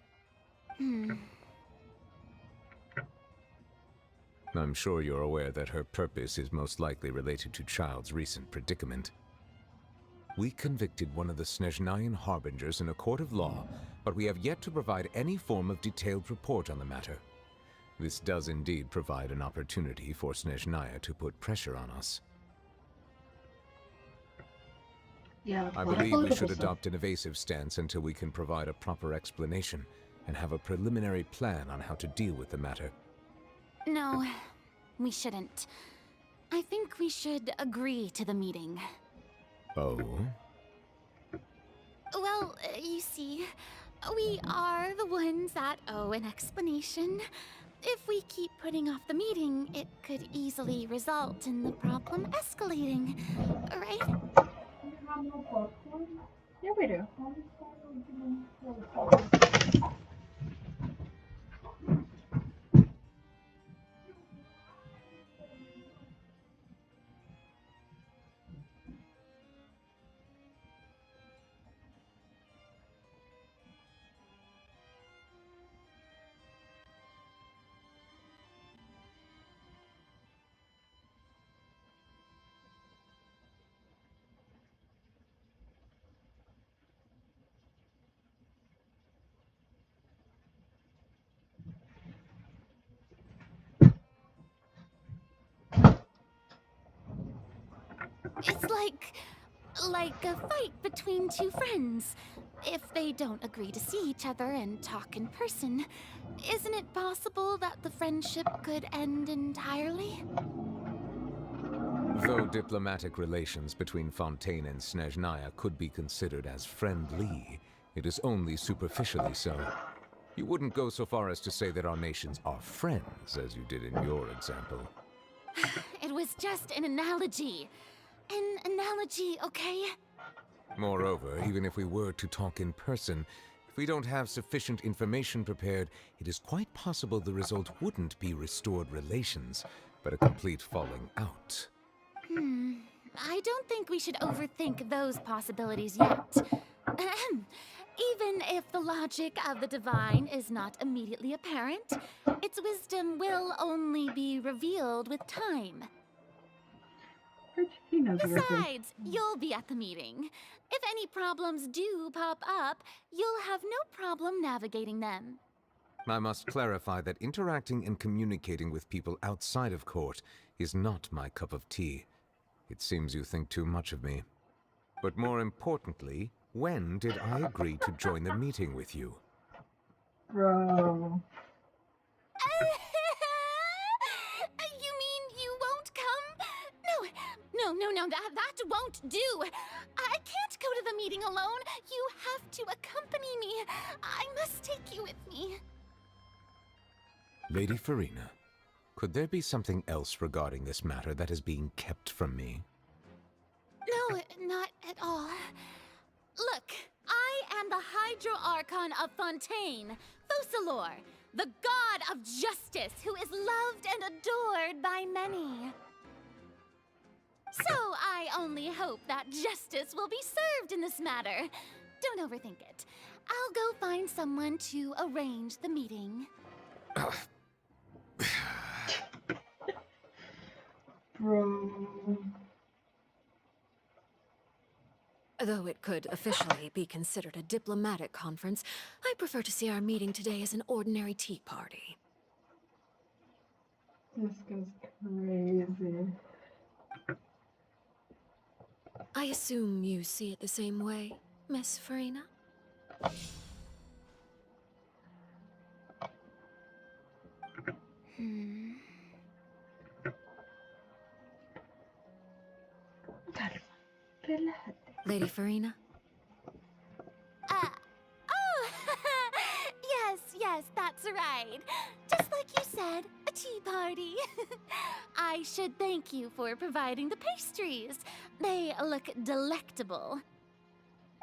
I'm sure you're aware that her purpose is most likely related to Child's recent predicament. We convicted one of the Snezhnayan harbingers in a court of law, but we have yet to provide any form of detailed report on the matter. This does indeed provide an opportunity for Snezhnaya to put pressure on us. Yeah, I believe we should adopt an evasive stance until we can provide a proper explanation and have a preliminary plan on how to deal with the matter. No, we shouldn't. I think we should agree to the meeting. Oh? Well, you see, we are the ones that owe an explanation. If we keep putting off the meeting, it could easily result in the problem escalating, right? Yeah, we do. It's like a fight between two friends. If they don't agree to see each other and talk in person, isn't it possible that the friendship could end entirely? Though diplomatic relations between Fontaine and Snezhnaya could be considered as friendly, it is only superficially so. You wouldn't go so far as to say that our nations are friends, as you did in your example. It was just an analogy. An analogy, okay? Moreover, even if we were to talk in person, if we don't have sufficient information prepared, it is quite possible the result wouldn't be restored relations, but a complete falling out. I don't think we should overthink those possibilities yet. Even if the logic of the divine is not immediately apparent, its wisdom will only be revealed with time. He knows everything. Besides, you'll be at the meeting. If any problems do pop up, you'll have no problem navigating them. I must clarify that interacting and communicating with people outside of court is not my cup of tea. It seems you think too much of me. But more importantly, when did I agree to join the meeting with you? Bro. You mean you won't come? No, that won't do. I can't go to the meeting alone. You have to accompany me. I must take you with me. Lady Farina, could there be something else regarding this matter that is being kept from me? No, not at all. Look, I am the Hydro-Archon of Fontaine, Focalor, the god of justice who is loved and adored by many. So I only hope that justice will be served in this matter. Don't overthink it. I'll go find someone to arrange the meeting. Bro. Though it could officially be considered a diplomatic conference, I prefer to see our meeting today as an ordinary tea party. This goes crazy. I assume you see it the same way, Miss Farina? Lady Farina? Oh, yes, that's right. Just like you said, a tea party. I should thank you for providing the pastries. They look delectable.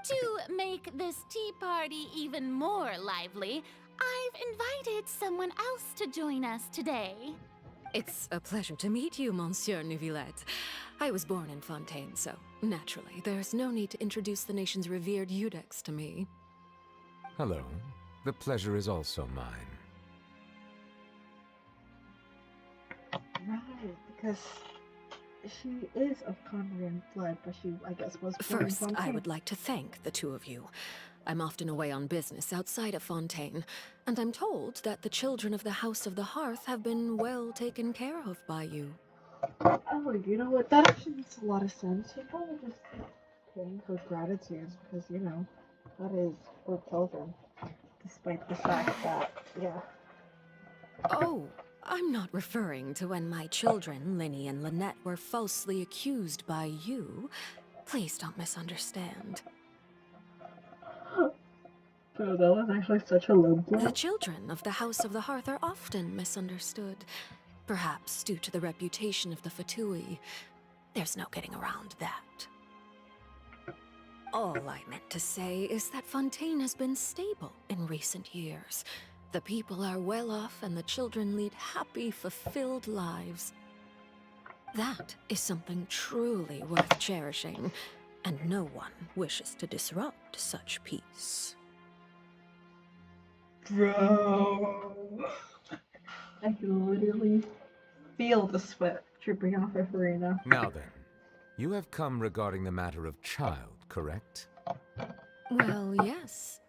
To make this tea party even more lively, I've invited someone else to join us today. It's a pleasure to meet you, Monsieur Neuvillette. I was born in Fontaine, so naturally, there's no need to introduce the nation's revered Eudex to me. Hello. The pleasure is also mine. Right, because she is of Conrian blood, but she, I guess, was born in First, I Fontaine. would like to thank the two of you. I'm often away on business outside of Fontaine, and I'm told that the children of the House of the Hearth have been well taken care of by you. Oh, you know what? That actually makes a lot of sense. She's probably just paying her gratitude because, you know, that is her children. Despite the fact that, yeah. Oh, I'm not referring to when my children, Linny and Lynette, were falsely accused by you. Please don't misunderstand. So that was actually such a low blow. The children of the House of the Hearth are often misunderstood. Perhaps due to the reputation of the Fatui. There's no getting around that. All I meant to say is that Fontaine has been stable in recent years. The people are well off and the children lead happy, fulfilled lives. That is something truly worth cherishing, and no one wishes to disrupt such peace. Bro. I can literally feel the sweat dripping off of Farina. Now then, you have come regarding the matter of child, correct? Well, yes.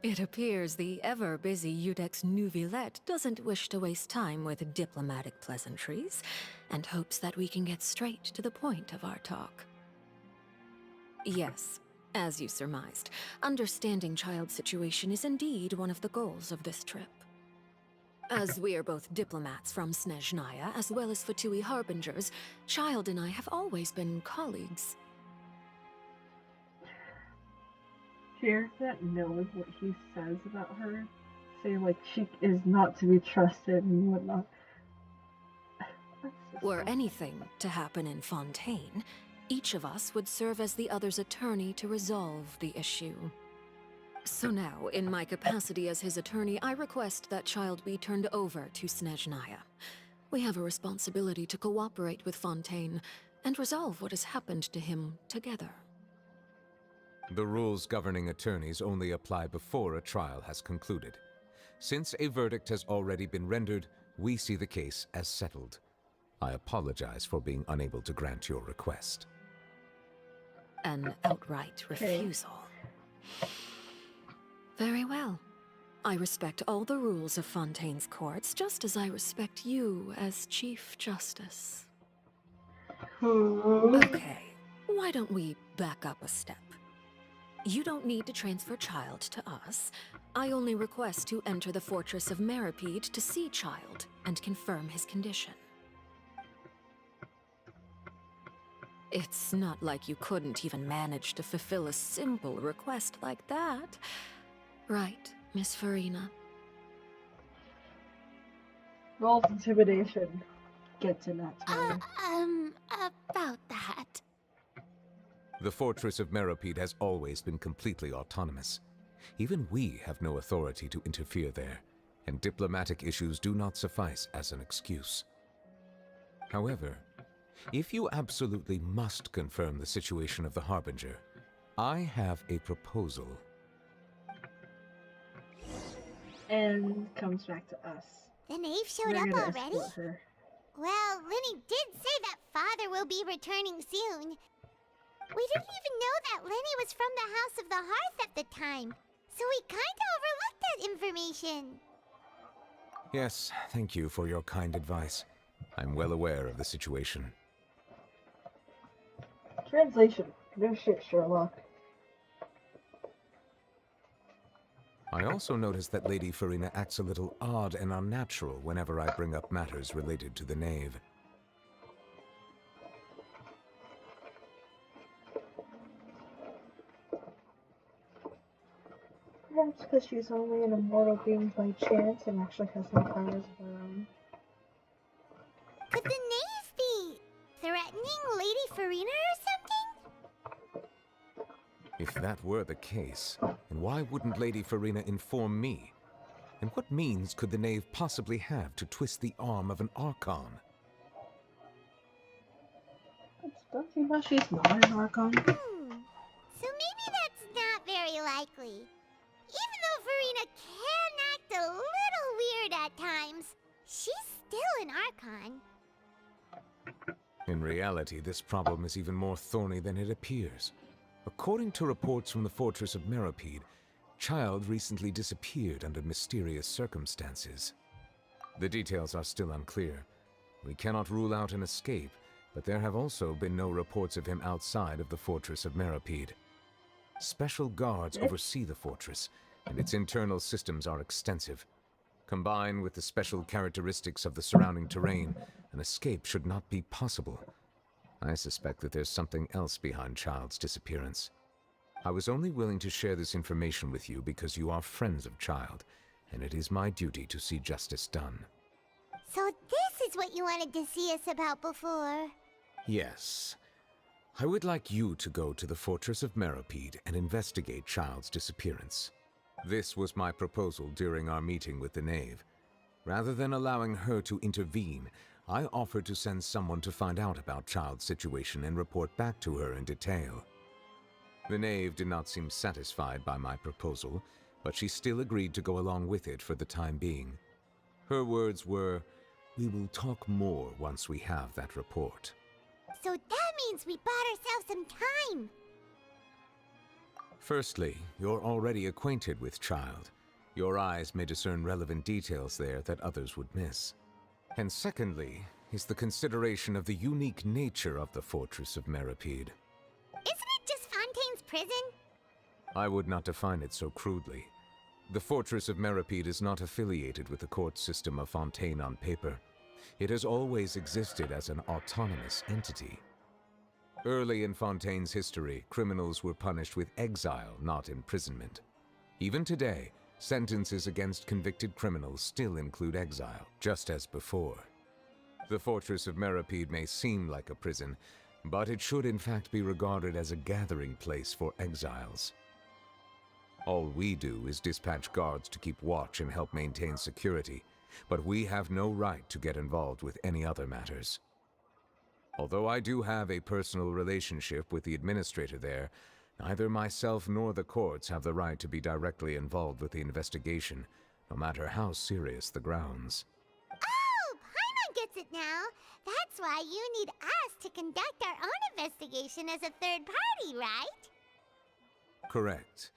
It appears the ever-busy Eudex Neuvillette doesn't wish to waste time with diplomatic pleasantries, and hopes that we can get straight to the point of our talk. Yes, as you surmised, understanding child's situation is indeed one of the goals of this trip. As we are both diplomats from Snezhnaya, as well as Fatui harbingers, Child and I have always been colleagues. Fear that knows what he says about her, say like she is not to be trusted and whatnot. Were anything to happen in Fontaine, each of us would serve as the other's attorney to resolve the issue. So now, in my capacity as his attorney, I request that Child be turned over to Snezhnaya. We have a responsibility to cooperate with Fontaine and resolve what has happened to him together. The rules governing attorneys only apply before a trial has concluded. Since a verdict has already been rendered, we see the case as settled. I apologize for being unable to grant your request. An outright refusal. Very well. I respect all the rules of Fontaine's courts, just as I respect you as Chief Justice. Okay, why don't we back up a step? You don't need to transfer Child to us. I only request to enter the fortress of Meripede to see Child and confirm his condition. It's not like you couldn't even manage to fulfill a simple request like that. Right, Miss Farina? Roll intimidation. Get to that time. About that. The fortress of Meripede has always been completely autonomous. Even we have no authority to interfere there, and diplomatic issues do not suffice as an excuse. However, if you absolutely must confirm the situation of the Harbinger, I have a proposal. And comes back to us. The knave showed We're up gonna already? escort her. Well, Lenny did say that father will be returning soon. We didn't even know that Lenny was from the House of the Hearth at the time, so we kinda overlooked that information. Yes, thank you for your kind advice. I'm well aware of the situation. Translation. No shit, Sherlock. I also noticed that Lady Farina acts a little odd and unnatural whenever I bring up matters related to the Knave. Perhaps because she's only an immortal being by chance and actually has no powers of her own. Could the Knave be threatening Lady Farina or something? If that were the case, then why wouldn't Lady Farina inform me? And what means could the Knave possibly have to twist the arm of an Archon? Don't see how she's not an Archon. So maybe that's not very likely. Even though Farina can act a little weird at times, she's still an Archon. In reality, this problem is even more thorny than it appears. According to reports from the Fortress of Meropide, Child recently disappeared under mysterious circumstances. The details are still unclear. We cannot rule out an escape, but there have also been no reports of him outside of the Fortress of Meropide. Special guards oversee the fortress, and its internal systems are extensive. Combined with the special characteristics of the surrounding terrain, an escape should not be possible. I suspect that there's something else behind Child's disappearance. I was only willing to share this information with you because you are friends of Child, and it is my duty to see justice done. So this is what you wanted to see us about before. Yes. I would like you to go to the Fortress of Meropide and investigate Child's disappearance. This was my proposal during our meeting with the Knave. Rather than allowing her to intervene, I offered to send someone to find out about Child's situation and report back to her in detail. The Knave did not seem satisfied by my proposal, but she still agreed to go along with it for the time being. Her words were, "We will talk more once we have that report." So that means we bought ourselves some time. Firstly, you're already acquainted with Child. Your eyes may discern relevant details there that others would miss. And secondly, is the consideration of the unique nature of the Fortress of Meropide. Isn't it just Fontaine's prison? I would not define it so crudely. The Fortress of Meropide is not affiliated with the court system of Fontaine on paper. It has always existed as an autonomous entity. Early in Fontaine's history, criminals were punished with exile, not imprisonment. Even today, sentences against convicted criminals still include exile, just as before. The Fortress of Meropide may seem like a prison, but it should in fact be regarded as a gathering place for exiles. All we do is dispatch guards to keep watch and help maintain security, but we have no right to get involved with any other matters. Although I do have a personal relationship with the administrator there, neither myself nor the courts have the right to be directly involved with the investigation, no matter how serious the grounds. Oh, Paimon gets it now. That's why you need us to conduct our own investigation as a third party, right? Correct.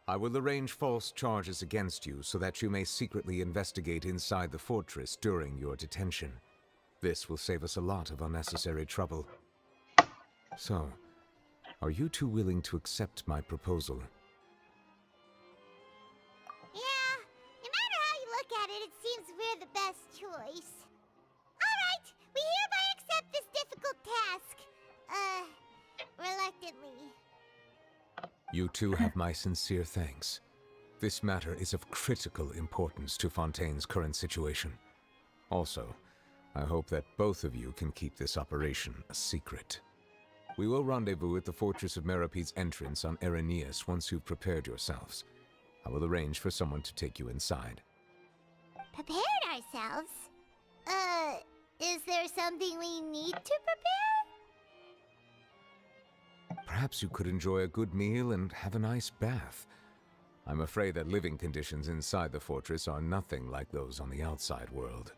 I will arrange false charges against you so that you may secretly investigate inside the fortress during your detention. This will save us a lot of unnecessary trouble. So, are you two willing to accept my proposal? Yeah, no matter how you look at it, it seems we're the best choice. Alright, we hereby accept this difficult task. Reluctantly. You two have my sincere thanks. This matter is of critical importance to Fontaine's current situation. Also, I hope that both of you can keep this operation a secret. We will rendezvous at the Fortress of Meropide's entrance on Erinius once you've prepared yourselves. I will arrange for someone to take you inside. Prepared ourselves? Is there something we need to prepare? Perhaps you could enjoy a good meal and have a nice bath. I'm afraid that living conditions inside the fortress are nothing like those on the outside world.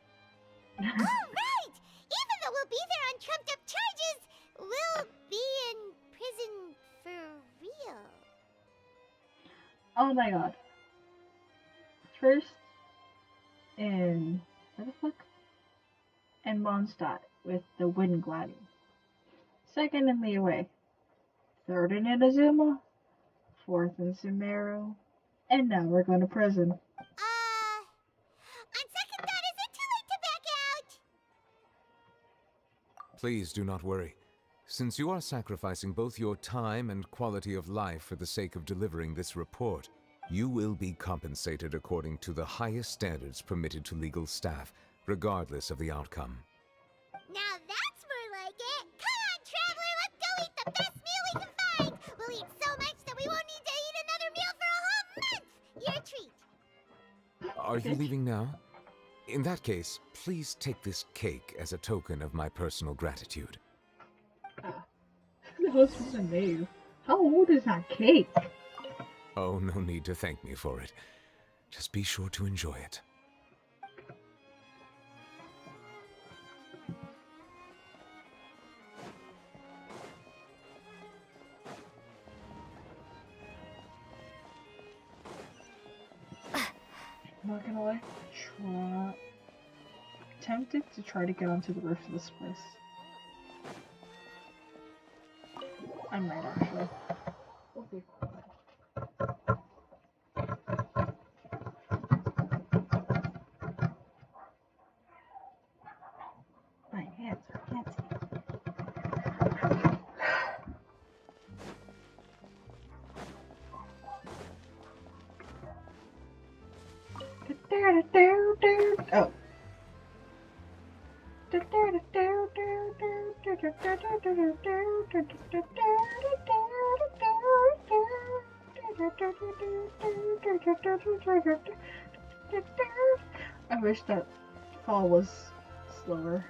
Oh, right! Even though we'll be there on trumped-up charges, we'll be in prison for real. Oh my god. First in... where the fuck? and Mondstadt with the Wind Gliding. Second in Liyue. Third in Inazuma. Fourth in Sumeru. And now we're going to prison. On second thought, is it too late to back out? Please do not worry. Since you are sacrificing both your time and quality of life for the sake of delivering this report, you will be compensated according to the highest standards permitted to legal staff, regardless of the outcome. Now that's more like it. Come on, traveler, let's go eat the best meal we can find. We'll eat so much that we won't need to eat another meal for a whole month. Your treat. Are you leaving now? In that case, please take this cake as a token of my personal gratitude. Who the hell's supposed to know? How old is that cake? Oh, no need to thank me for it. Just be sure to enjoy it. I'm not gonna lie. Tempted to try to get onto the roof of this place. I might actually. Okay. My hands are fancy. Oh. I wish that fall was slower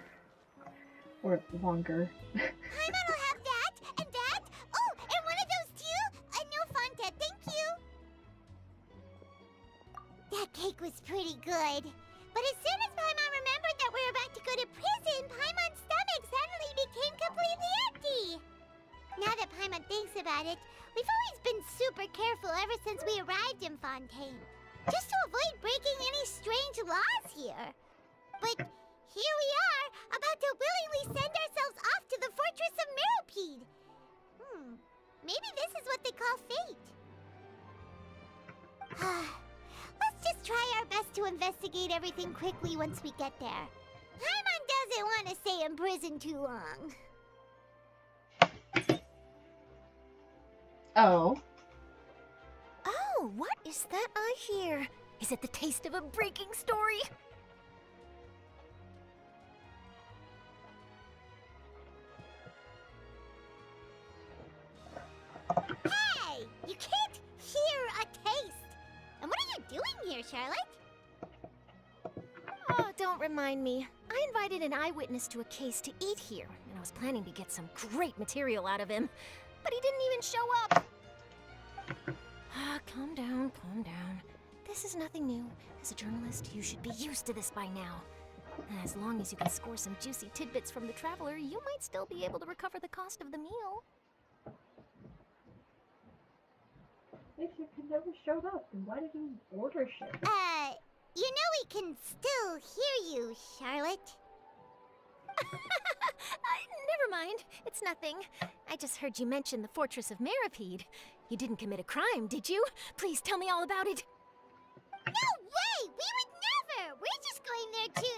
or longer. Paimon will have that and that. Oh, and one of those too. No, Fontaine, thank you. That cake was pretty good. But as soon as Paimon remembered that we're about to go to prison, Paimon's stomach suddenly became completely empty. Now that Paimon thinks about it, we've always been super careful ever since we arrived in Fontaine. Just to avoid breaking any strange laws here. But here we are, about to willingly send ourselves off to the Fortress of Meropide. Maybe this is what they call fate. Let's just try our best to investigate everything quickly once we get there. Paimon doesn't want to stay in prison too long. Oh. Oh, what is that I hear? Is it the taste of a breaking story? Hey! You can't hear a taste! And what are you doing here, Charlotte? Oh, don't remind me. I invited an eyewitness to a case to eat here, and I was planning to get some great material out of him. But he didn't even show up. Calm down, calm down. This is nothing new. As a journalist, you should be used to this by now. And as long as you can score some juicy tidbits from the traveler, you might still be able to recover the cost of the meal. If you never showed up, then why did you order shit? You know we can still hear you, Charlotte. Never mind. It's nothing. I just heard you mention the Fortress of Meropide. You didn't commit a crime, did you? Please tell me all about it. No way! We would never! We're just going there to...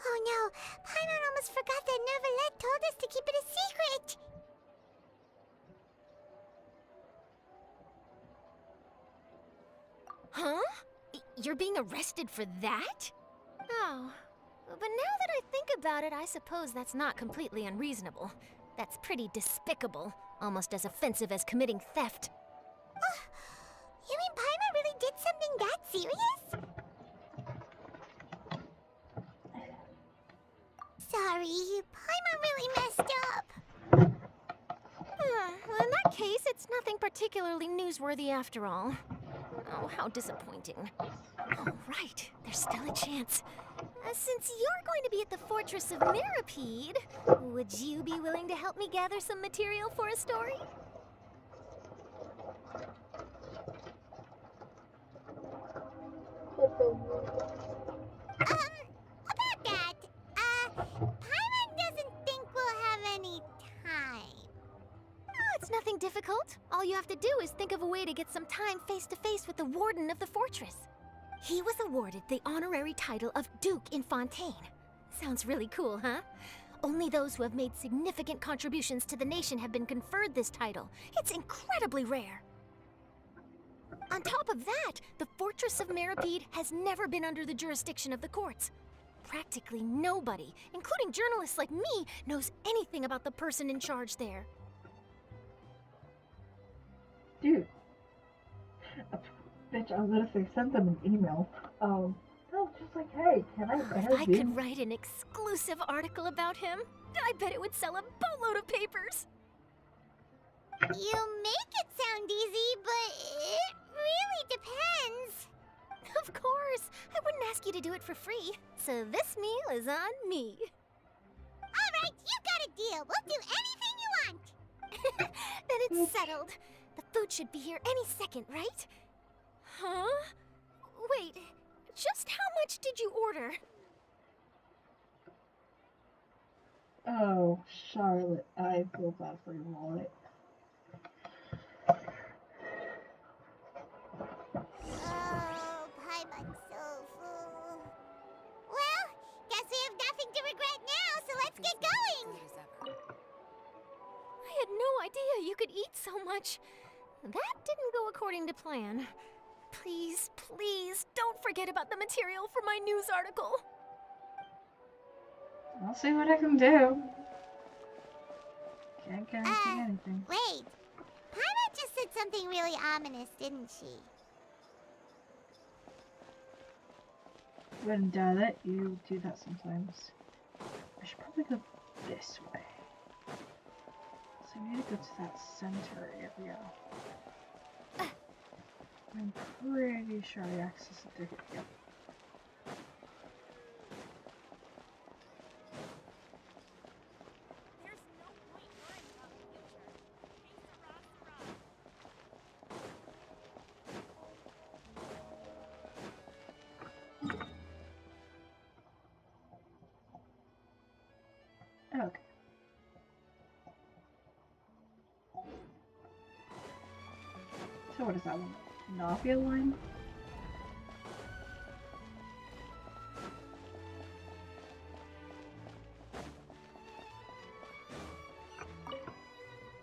Oh no, Paimon almost forgot that Neuvillette told us to keep it a secret! Huh? You're being arrested for that? Oh, but now that I think about it, I suppose that's not completely unreasonable. That's pretty despicable, almost as offensive as committing theft. You mean Paimon really did something that serious? Sorry, Paimon really messed up. Well, in that case, it's nothing particularly newsworthy after all. Oh, how disappointing. Oh, right. There's still a chance. Since you're going to be at the Fortress of Meropide, would you be willing to help me gather some material for a story? About that, Paimon doesn't think we'll have any time. Oh, it's nothing difficult. All you have to do is think of a way to get some time face to face with the warden of the fortress. He was awarded the honorary title of Duke in Fontaine. Sounds really cool, huh? Only those who have made significant contributions to the nation have been conferred this title. It's incredibly rare. On top of that, the Fortress of Meripede has never been under the jurisdiction of the courts. Practically nobody, including journalists like me, knows anything about the person in charge there. Dude. Bitch, I was gonna say, send them an email. No, just like, hey, can I If I could write an exclusive article about him, I bet it would sell a boatload of papers. You make it sound easy, but it really depends. Of course, I wouldn't ask you to do it for free, so this meal is on me. All right, you got a deal. We'll do anything you want. Then it's settled. The food should be here any second, right? Huh? Wait, just how much did you order? Oh, Charlotte, I feel bad for your wallet. Oh, Paimon's so full. Well, guess we have nothing to regret now, so let's get going. I had no idea you could eat so much. That didn't go according to plan. Please, please, don't forget about the material for my news article. I'll see what I can do. Can't guarantee anything. Wait. Paimon just said something really ominous, didn't she? Wouldn't doubt it. You do that sometimes. I should probably go this way. So I need to go to that center area. I'm pretty sure I accessed it through here. Yep. Okay. So what is that one? Nausea line?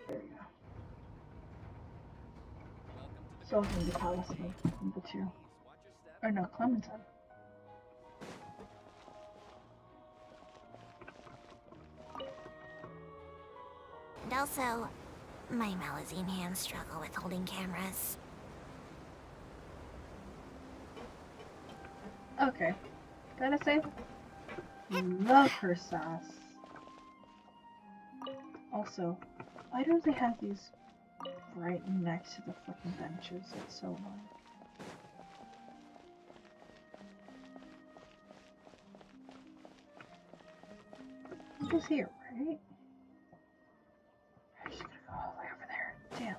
There we go. So it's gonna be Palace number 2. Or no, Clementine. And also, my Malazine hands struggle with holding cameras. Okay. Gotta say, love her sass. Also, why don't they have these right next to the fucking benches? It's so annoying. It was here, right? I'm just gonna go all the way over there. Damn.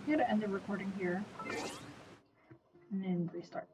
I'm gonna end the recording here and then restart.